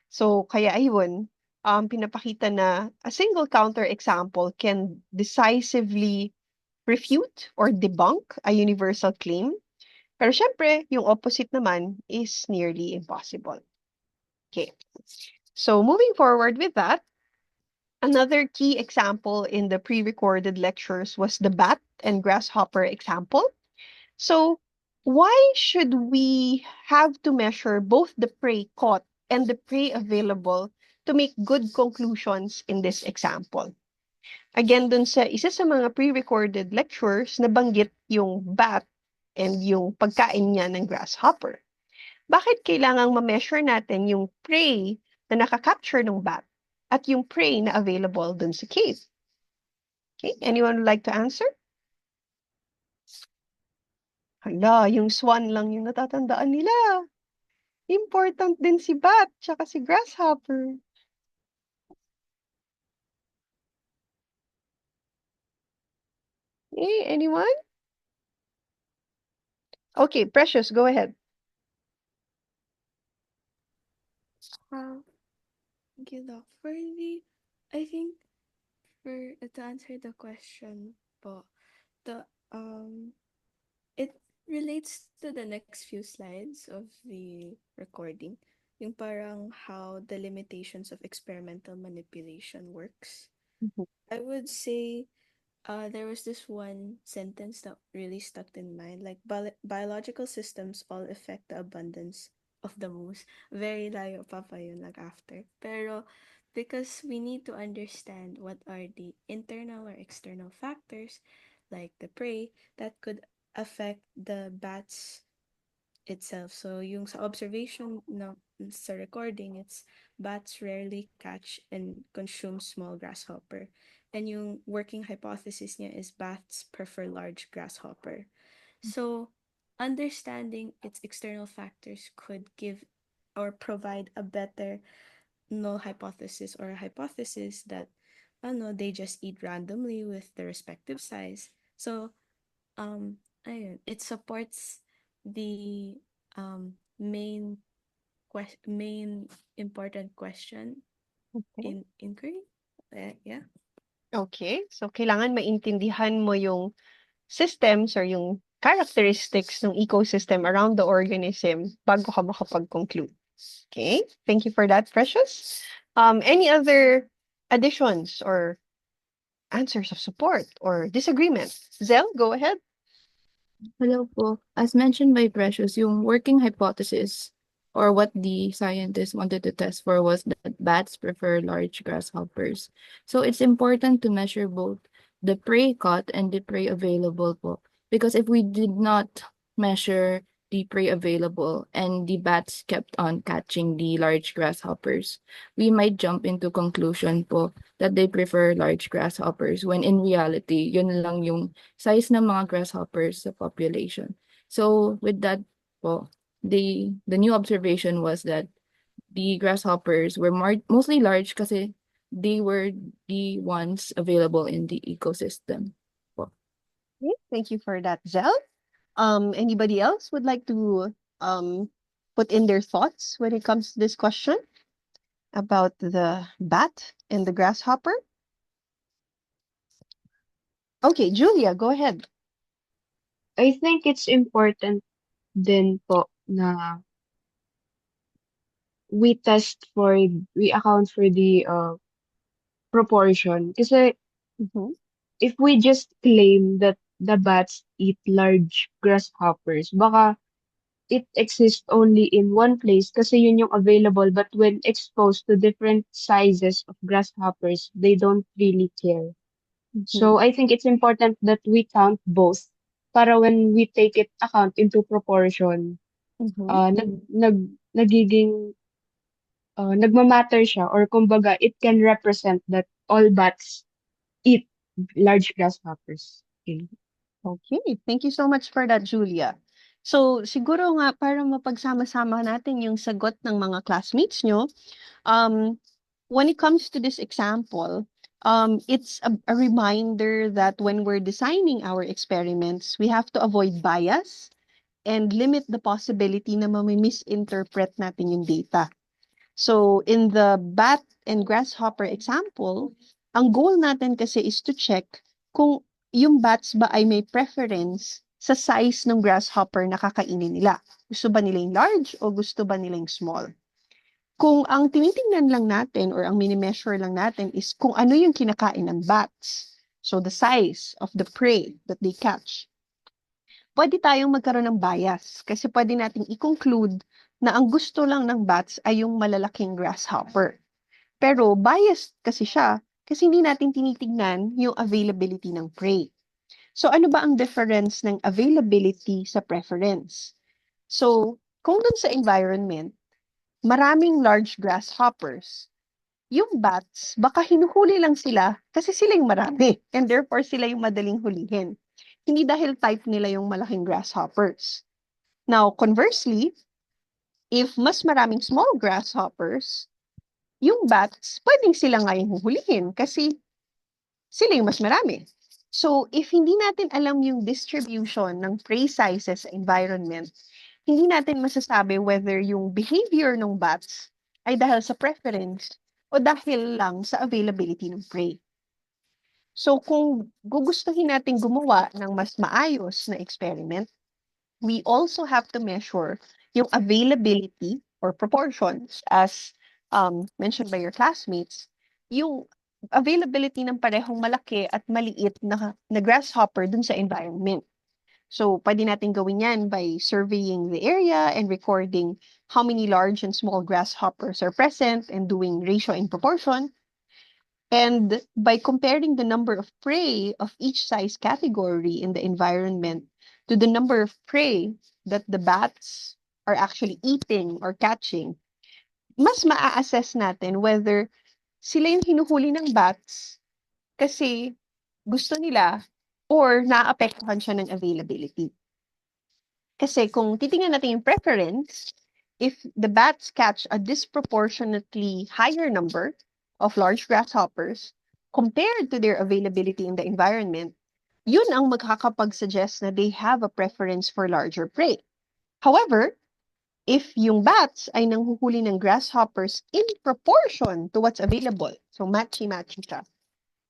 So, kaya ayun, pinapakita na a single counter example can decisively refute or debunk a universal claim. Pero syempre, yung opposite naman is nearly impossible. Okay. So, moving forward with that, another key example in the pre-recorded lectures was the bat and grasshopper example. So, why should we have to measure both the prey caught and the prey available to make good conclusions in this example? Again, dun sa isa sa mga pre-recorded lectures, nabanggit yung bat and yung pagkain niya ng grasshopper. Bakit kailangang ma-measure natin yung prey na nakakapture ng bat at yung prey na available dun sa cave? Okay, anyone would like to answer? Hala, yung swan lang yung natatandaan nila. Important din si bat, tsaka si grasshopper. Anyone? Okay, Precious, go ahead. Thank you, Doc. I think to answer the question po, the it relates to the next few slides of the recording. Yung parang how the limitations of experimental manipulation works. I would say there was this one sentence that really stuck in mind, like biological systems all affect the abundance of the moose. Very layo pa pa yun, like after. Pero because we need to understand what are the internal or external factors, like the prey, that could affect the bats itself. So yung sa observation no, sa recording, it's bats rarely catch and consume small grasshopper. And yung working hypothesis niya is bats prefer large grasshopper. So understanding its external factors could give or provide a better null hypothesis or a hypothesis that they just eat randomly with the respective size. So ayun, it supports the main important question Okay. in inquiry. Yeah. Okay. So, kailangan maintindihan mo yung systems or yung characteristics ng ecosystem around the organism bago ka makapag-conclude. Okay? Thank you for that, Precious. Any other additions or answers of support or disagreement? Zell, go ahead. Hello po. As mentioned by Precious, yung working hypothesis or what the scientists wanted to test for was that bats prefer large grasshoppers. So it's important to measure both the prey caught and the prey available po. Because if we did not measure the prey available and the bats kept on catching the large grasshoppers, we might jump into conclusion po that they prefer large grasshoppers when in reality, yun lang yung size ng mga grasshoppers sa population. So with that po, the new observation was that the grasshoppers were mostly large kasi they were the ones available in the ecosystem. Po. Okay, thank you for that, Zell. Anybody else would like to put in their thoughts when it comes to this question about the bat and the grasshopper? Okay, Julia, go ahead. I think it's important din po na we account for the proportion. Kasi if we just claim that the bats eat large grasshoppers, baka it exists only in one place kasi yun yung available, but when exposed to different sizes of grasshoppers, they don't really care. So I think it's important that we count both para when we take it account into proportion, nagiging nagmamatter siya, or kumbaga it can represent that all bats eat large grasshoppers. Okay. Okay, thank you so much for that, Julia. So, siguro nga para mapagsama-sama natin yung sagot ng mga classmates nyo, when it comes to this example, it's a reminder that when we're designing our experiments, we have to avoid bias and limit the possibility na misinterpret natin yung data. So, in the bat and grasshopper example, ang goal natin kasi is to check kung yung bats ba ay may preference sa size ng grasshopper na kakainin nila. Gusto ba nila yung large o gusto ba nila yung small? Kung ang tinitingnan lang natin or ang mini-measure lang natin is kung ano yung kinakain ng bats, so the size of the prey that they catch, pwede tayong magkaroon ng bias kasi pwede nating i-conclude na ang gusto lang ng bats ay yung malalaking grasshopper. Pero biased kasi siya kasi hindi natin tinitignan yung availability ng prey. So ano ba ang difference ng availability sa preference? So kung dun sa environment, maraming large grasshoppers, yung bats, baka hinuhuli lang sila kasi sila yung marami and therefore sila yung madaling hulihin. Hindi dahil type nila yung malaking grasshoppers. Now, conversely, if mas maraming small grasshoppers, yung bats, pwedeng sila nga yung huhulihin kasi sila yung mas marami. So, if hindi natin alam yung distribution ng prey sizes sa environment, hindi natin masasabi whether yung behavior ng bats ay dahil sa preference o dahil lang sa availability ng prey. So kung gugustuhin natin gumawa ng mas maayos na experiment, we also have to measure yung availability or proportions as mentioned by your classmates, yung availability ng parehong malaki at maliit na grasshopper dun sa environment. So, pwede natin gawin yan by surveying the area and recording how many large and small grasshoppers are present and doing ratio and proportion. And by comparing the number of prey of each size category in the environment to the number of prey that the bats are actually eating or catching, mas maa-assess natin whether sila yung hinuhuli ng bats kasi gusto nila or naapektuhan siya ng availability. Kasi kung titingnan natin yung preference, if the bats catch a disproportionately higher number of large grasshoppers compared to their availability in the environment, yun ang magkakapag-suggest na they have a preference for larger prey. However, if yung bats ay nanghuhuli ng grasshoppers in proportion to what's available, so matchy-matchy siya,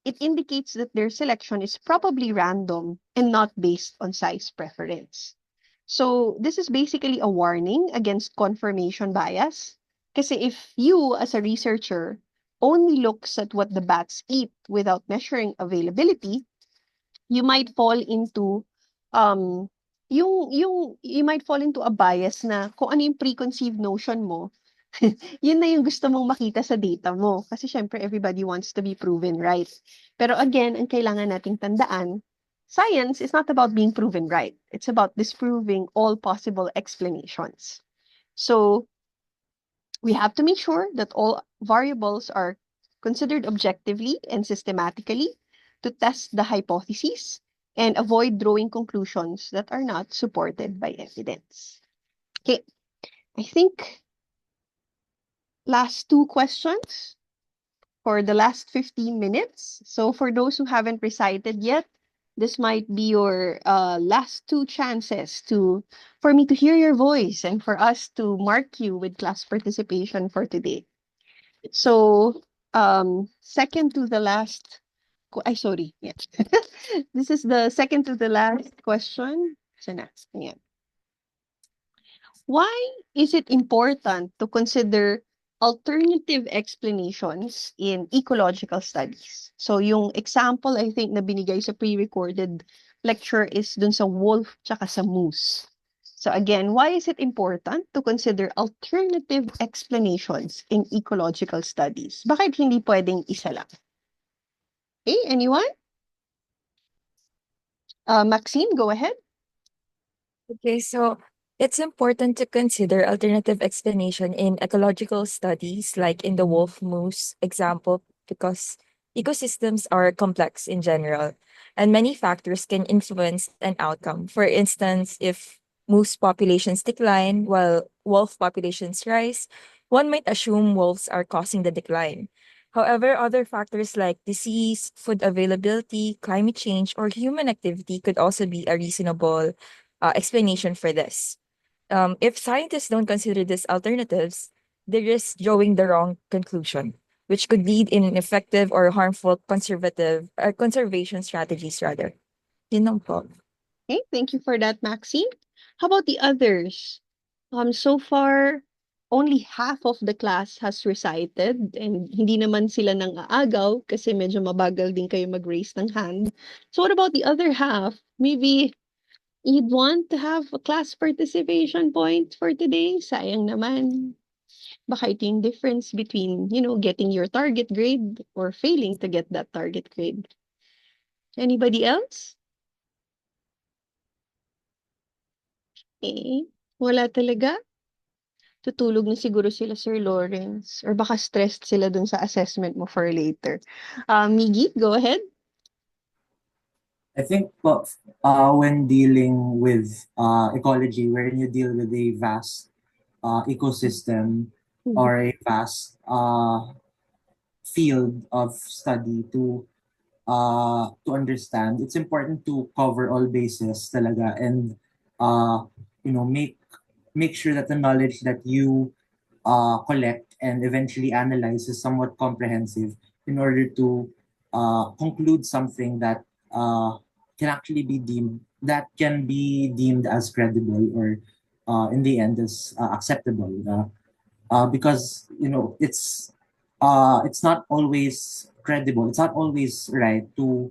it indicates that their selection is probably random and not based on size preference. So this is basically a warning against confirmation bias. Kasi if you, as a researcher, only looks at what the bats eat without measuring availability, you might fall into you might fall into a bias na kung ano yung preconceived notion mo, yun na yung gusto mong makita sa data mo. Kasi syempre, everybody wants to be proven right. Pero again, ang kailangan nating tandaan, science is not about being proven right. It's about disproving all possible explanations. So, we have to make sure that all variables are considered objectively and systematically to test the hypotheses and avoid drawing conclusions that are not supported by evidence. Okay, I think last two questions for the last 15 minutes. So for those who haven't recited yet, this might be your last two chances for me to hear your voice and for us to mark you with class participation for today. So second to the last, sorry, yeah. This is the second to the last question. So next, yeah. Why is it important to consider alternative explanations in ecological studies? So yung example I think na binigay sa pre-recorded lecture is dun sa wolf tsaka sa moose. So again, why is it important to consider alternative explanations in ecological studies? Bakit hindi pwedeng isa lang? Okay, anyone? Maxine, go ahead. Okay, so it's important to consider alternative explanation in ecological studies, like in the wolf moose example, because ecosystems are complex in general, and many factors can influence an outcome. For instance, if moose populations decline while wolf populations rise, one might assume wolves are causing the decline. However, other factors like disease, food availability, climate change, or human activity could also be a reasonable explanation for this. If scientists don't consider these alternatives, they risk drawing the wrong conclusion, which could lead in ineffective or harmful conservation strategies rather. Yun lang po. Okay, thank you for that, Maxine. How about the others? So far, only half of the class has recited and hindi naman sila nang aagaw kasi medyo mabagal din kayo mag-raise ng hand. So what about the other half? Maybe you'd want to have a class participation point for today? Sayang naman. Baka ito yung difference between, getting your target grade or failing to get that target grade. Anybody else? Wala talaga? Tutulog na siguro sila, Sir Lawrence. Or baka stressed sila dun sa assessment mo for later. Miggy, go ahead. I think when dealing with ecology, wherein you deal with a vast ecosystem or a vast field of study to understand, it's important to cover all bases talaga and make sure that the knowledge that you collect and eventually analyze is somewhat comprehensive in order to conclude something that can be deemed as credible or in the end as acceptable. Because it's not always credible. It's not always right to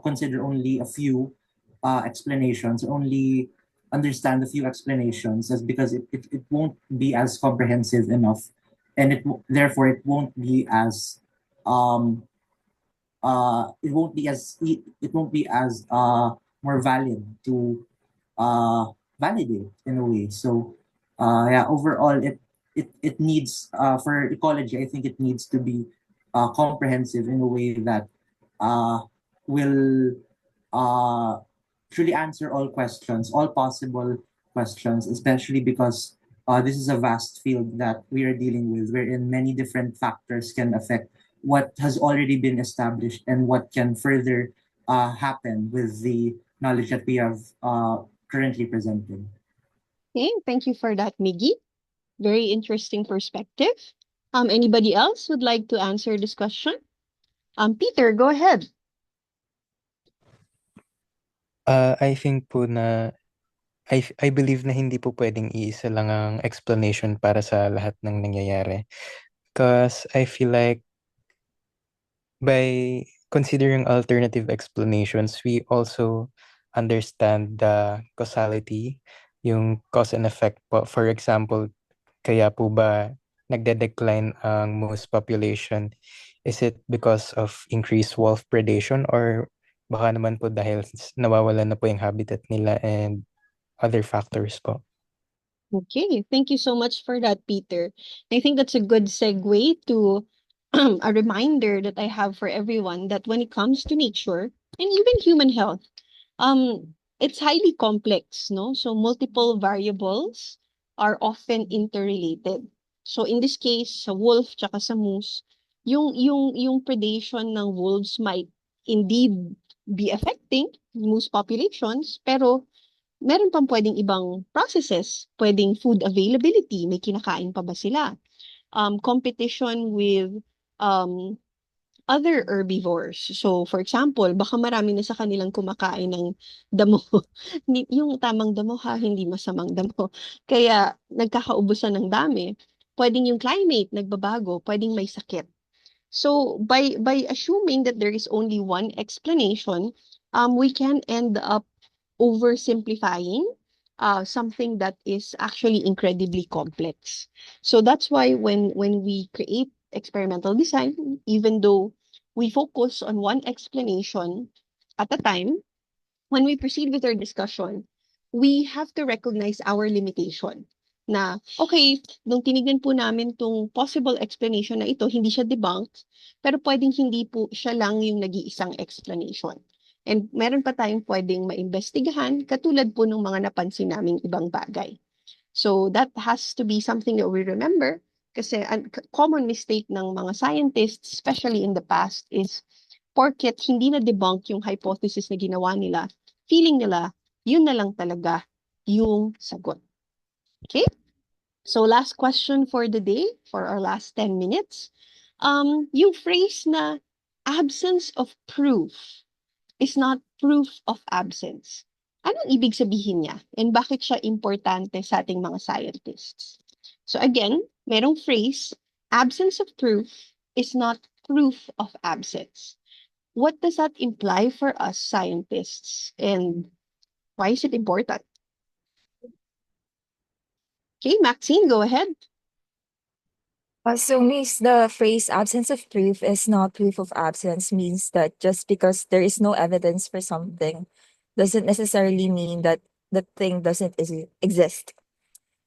consider only a few explanations, only understand a few explanations, as because it won't be as comprehensive enough, and therefore it won't be as um it won't be as more valid to uh validate in a way. So yeah, overall it needs for ecology, I think it needs to be comprehensive in a way that uh will uh truly answer all questions, all possible questions, especially because this is a vast field that we are dealing with, wherein many different factors can affect what has already been established and what can further happen with the knowledge that we have currently presented. Okay, thank you for that, Miggy. Very interesting perspective. Anybody else would like to answer this question? Peter, go ahead. I think po na I believe na hindi po pwedeng iisa lang ang explanation para sa lahat ng nangyayari. Because I feel like by considering alternative explanations, we also understand the causality, yung cause and effect po. For example, kaya po ba nagde-decline ang moose population? Is it because of increased wolf predation or baka naman po dahil nawawalan na po yung habitat nila and other factors po? Okay, thank you so much for that, Peter. I think that's a good segue to a reminder that I have for everyone that when it comes to nature and even human health, it's highly complex, no? So multiple variables are often interrelated. So in this case, sa wolf tsaka sa moose, yung predation ng wolves might indeed be affecting moose populations, pero meron pang pwedeng ibang processes, pwedeng food availability, may kinakain pa ba sila? Competition with um, other herbivores. So, for example, baka marami na sa kanilang kumakain ng damo. Yung tamang damo ha, hindi masamang damo. Kaya nagkakaubusan ng dami. Pwedeng yung climate nagbabago, pwedeng may sakit. So, by assuming that there is only one explanation, we can end up oversimplifying something that is actually incredibly complex. So that's why when we create experimental design, even though we focus on one explanation at a time, when we proceed with our discussion, we have to recognize our limitation. Na, okay, nung tinignan po namin tong possible explanation na ito, hindi siya debunked, pero pwedeng hindi po siya lang yung nag-iisang explanation. And meron pa tayong pwedeng maimbestigahan, katulad po ng mga napansin naming ibang bagay. So that has to be something that we remember, kasi a common mistake ng mga scientists, especially in the past, is porket hindi na debunk yung hypothesis na ginawa nila, feeling nila, yun na lang talaga yung sagot. Okay? So last question for the day, for our last 10 minutes. Yung phrase na absence of proof is not proof of absence. Anong ibig sabihin niya? And bakit siya importante sa ating mga scientists? So again, merong phrase, absence of proof is not proof of absence. What does that imply for us scientists? And why is it important? Okay, Maxine, go ahead. So, Miss, the phrase absence of proof is not proof of absence means that just because there is no evidence for something doesn't necessarily mean that the thing doesn't exist.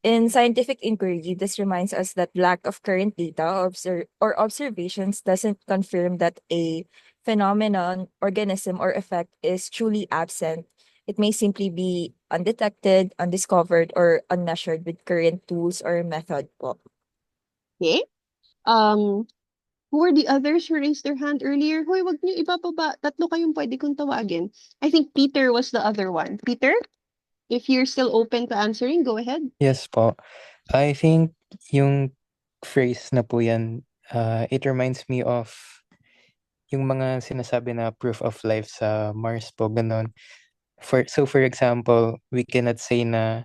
In scientific inquiry, this reminds us that lack of current data or observations doesn't confirm that a phenomenon, organism, or effect is truly absent. It may simply be undetected, undiscovered, or unmeasured with current tools or method po. Okay. Who were the others who raised their hand earlier? Hoy, wag niyo ibababa. Tatlo kayong pwede kong tawagin. I think Peter was the other one. Peter, if you're still open to answering, go ahead. Yes po. I think yung phrase na po yan, it reminds me of yung mga sinasabi na proof of life sa Mars po, ganun. For example, we cannot say na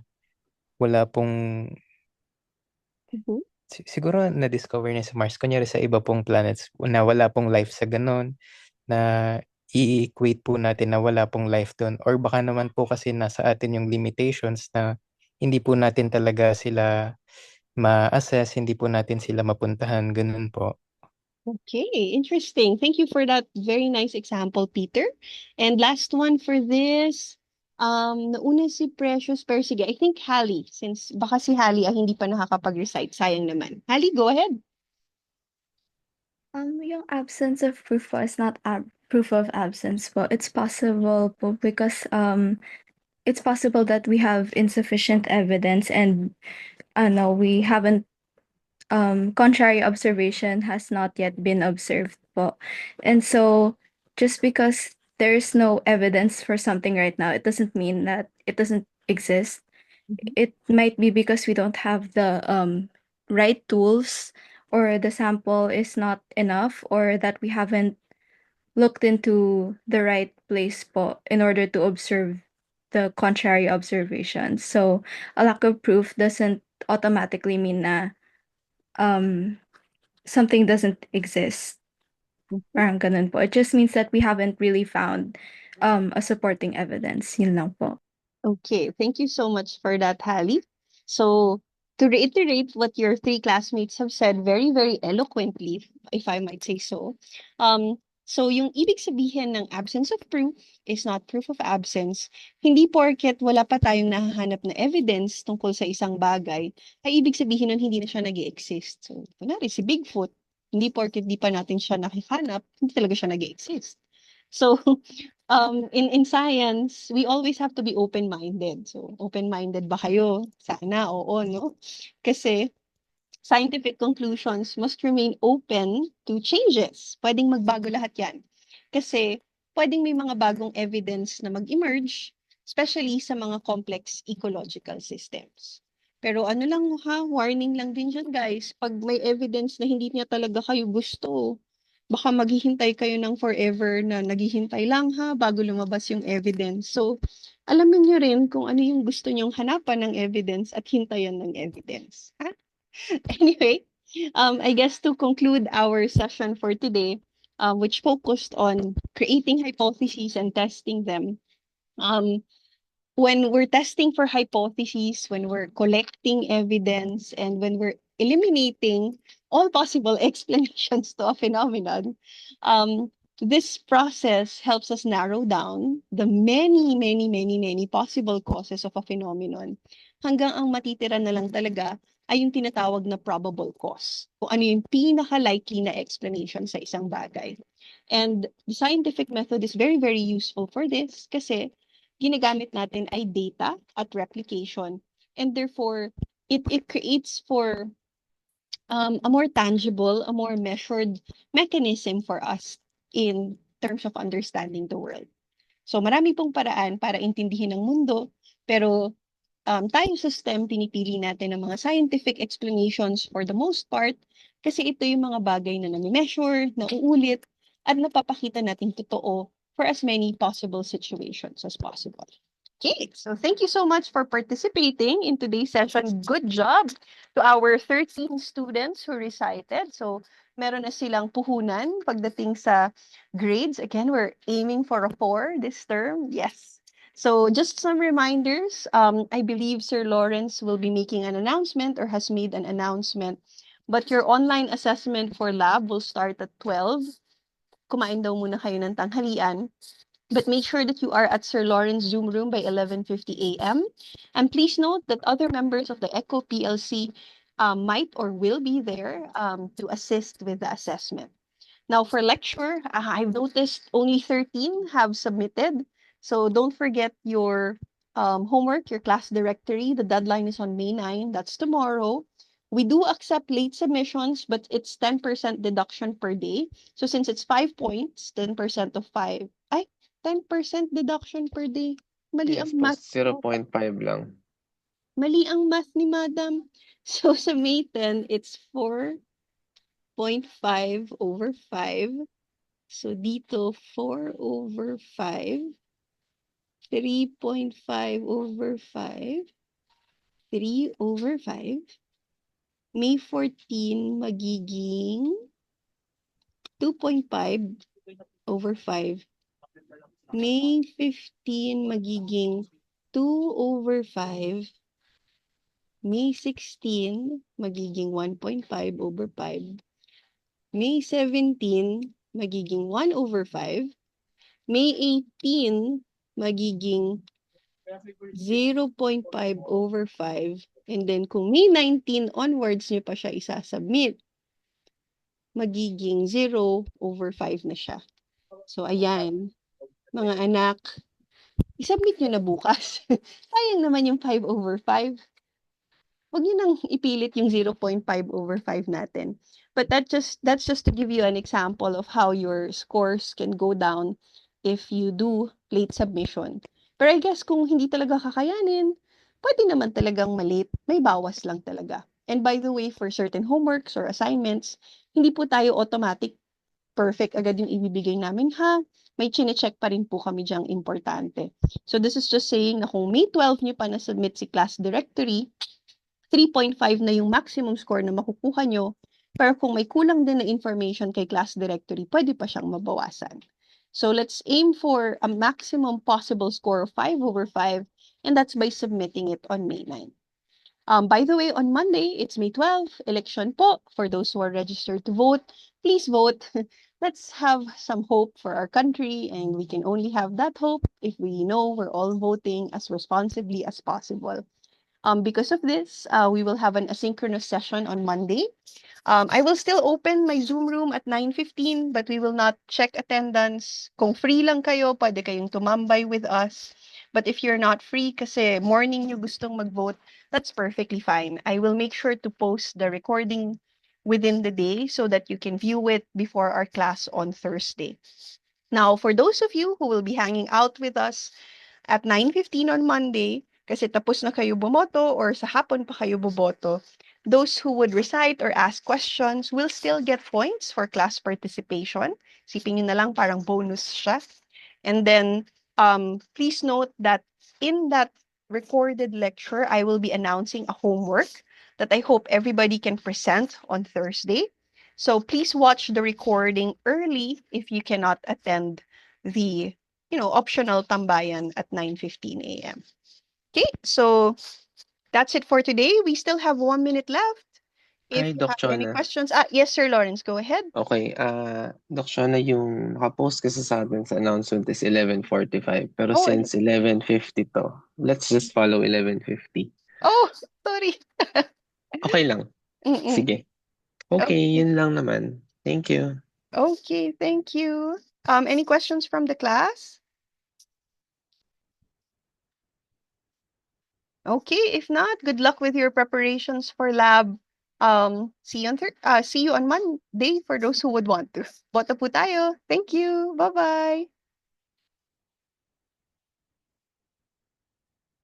wala pong siguro na-discover niya sa Mars, kunyari sa iba pong planets na wala pong life sa ganun, na i-equate po natin na wala pong life doon. Or baka naman po kasi nasa atin yung limitations na hindi po natin talaga sila ma-assess, hindi po natin sila mapuntahan, ganun po. Okay, interesting. Thank you for that very nice example, Peter. And last one for this. Nauna si Precious, pero sige, I think Hallie, since baka si Hallie ang hindi pa nakakapag-recite, sayang naman. Hallie, go ahead. Yung absence of proof po is not proof of absence po. It's possible po because it's possible that we have insufficient evidence and no, we haven't contrary observation has not yet been observed po. And so just because there's no evidence for something right now, it doesn't mean that it doesn't exist. It might be because we don't have the right tools, or the sample is not enough, or that we haven't looked into the right place po in order to observe the contrary observations. So a lack of proof doesn't automatically mean na something doesn't exist. Parang ganun po. It just means that we haven't really found a supporting evidence. Yun lang po. Okay, thank you so much for that, Hallie. So, to reiterate what your three classmates have said very, very eloquently, if I might say so. So yung ibig sabihin ng absence of proof is not proof of absence. Hindi porket wala pa tayong nahahanap na evidence tungkol sa isang bagay, ay ibig sabihin nun hindi na siya nag-exist. So, kunwari si Bigfoot, hindi porket di pa natin siya nakihanap, hindi talaga siya nag-exist. So, in science, we always have to be open-minded. So, open-minded ba kayo? Sana, oo, no? Kasi, scientific conclusions must remain open to changes. Pwedeng magbago lahat yan. Kasi, pwedeng may mga bagong evidence na mag-emerge, especially sa mga complex ecological systems. Pero ano lang ha, warning lang din dyan guys, pag may evidence na hindi niya talaga kayo gusto, baka maghihintay kayo ng forever na naghihintay lang ha, bago lumabas yung evidence. So, alamin nyo rin kung ano yung gusto nyong hanapan ng evidence at hintayan ng evidence. Ha? Anyway, I guess to conclude our session for today, which focused on creating hypotheses and testing them, when we're testing for hypotheses, when we're collecting evidence, and when we're eliminating all possible explanations to a phenomenon, this process helps us narrow down the many possible causes of a phenomenon hanggang ang matitira na lang talaga ay yung tinatawag na probable cause. Kung ano yung pinaka-likely na explanation sa isang bagay. And the scientific method is very, very useful for this kasi ginagamit natin ay data at replication. And therefore, it creates for a more tangible, a more measured mechanism for us in terms of understanding the world. So marami pong paraan para intindihin ang mundo, pero tayo sa STEM, pinipili natin ang mga scientific explanations for the most part kasi ito yung mga bagay na nami-measure, nauulit, at napapakita natin totoo for as many possible situations as possible. Okay, so thank you so much for participating in today's session. Good job to our 13 students who recited. So meron na silang puhunan pagdating sa grades. Again, we're aiming for a 4 this term. Yes. So just some reminders. I believe Sir Lawrence will be making an announcement or has made an announcement. But your online assessment for lab will start at 12. Kumain daw muna kayo ng tanghalian. But make sure that you are at Sir Lawrence Zoom room by 11:50 a.m. And please note that other members of the ECHO PLC might or will be there to assist with the assessment. Now for lecture, I've noticed only 13 have submitted. So don't forget your homework, your class directory. The deadline is on May 9. That's tomorrow. We do accept late submissions, but it's 10% deduction per day. So since it's 5 points, 10% of 5. 10% deduction per day. Mali Yes ang po, math. 0.5 lang. Mali ang math ni Madam. So sa May 10, it's 4.5 over 5. So dito, 4 over 5. 3.5 over 5. 3 over 5. May 14 magiging 2.5 over 5. May 15 magiging 2 over 5. May 16 magiging 1.5 over 5. May 17 magiging 1 over 5. May 18 magiging 0.5 over 5. And then kung May 19 onwards nyo pa siya isasubmit, magiging 0 over 5 na siya. So ayan, mga anak, isubmit nyo na bukas. Sayang naman yung 5 over 5. Huwag nyo nang ipilit yung 0.5 over 5 natin. But that's just to give you an example of how your scores can go down if you do late submission. Pero I guess kung hindi talaga kakayanin, pwede naman talagang malate. May bawas lang talaga. And by the way, for certain homeworks or assignments, hindi po tayo automatic perfect agad yung ibibigay namin, ha? May chine-check pa rin po kami diyang importante. So this is just saying na kung May 12 nyo pa na-submit si class directory, 3.5 na yung maximum score na makukuha nyo. Pero kung may kulang din na information kay class directory, pwede pa siyang mabawasan. So let's aim for a maximum possible score of 5 over 5, and that's by submitting it on May 9. By the way, on Monday, it's May 12, election po. For those who are registered to vote, please vote. Let's have some hope for our country, and we can only have that hope if we know we're all voting as responsibly as possible. Because of this, we will have an asynchronous session on Monday. I will still open my Zoom room at 9:15, but we will not check attendance. Kung free lang kayo, pwede kayong tumambay with us. But if you're not free kasi morning nyo gustong mag-vote, that's perfectly fine. I will make sure to post the recording within the day so that you can view it before our class on Thursday. Now, for those of you who will be hanging out with us at 9:15 on Monday, kasi tapos na kayo bumoto or sa hapon pa kayo boboto, those who would recite or ask questions will still get points for class participation. Sipin nyo na lang, parang bonus siya. And then, please note that in that recorded lecture, I will be announcing a homework that I hope everybody can present on Thursday. So please watch the recording early if you cannot attend the optional tambayan at 9:15 a.m. Okay, so that's it for today. We still have 1 minute left. If Hi, you Doc have any Chona. questions, yes, Sir Lawrence, go ahead. Okay, Doc Chona, yung nakapost kasi sa atin sa announcement is 11:45. Pero Oh, since 11:50 to, let's just follow 11:50. Oh, sorry. Okay lang. Mm-mm. Sige. Okay, Okay. yun lang naman. Thank you. Okay, thank you. Any questions from the class? Okay, if not, good luck with your preparations for lab. See you on Monday for those who would want to. Boto po tayo. Thank you. Bye-bye.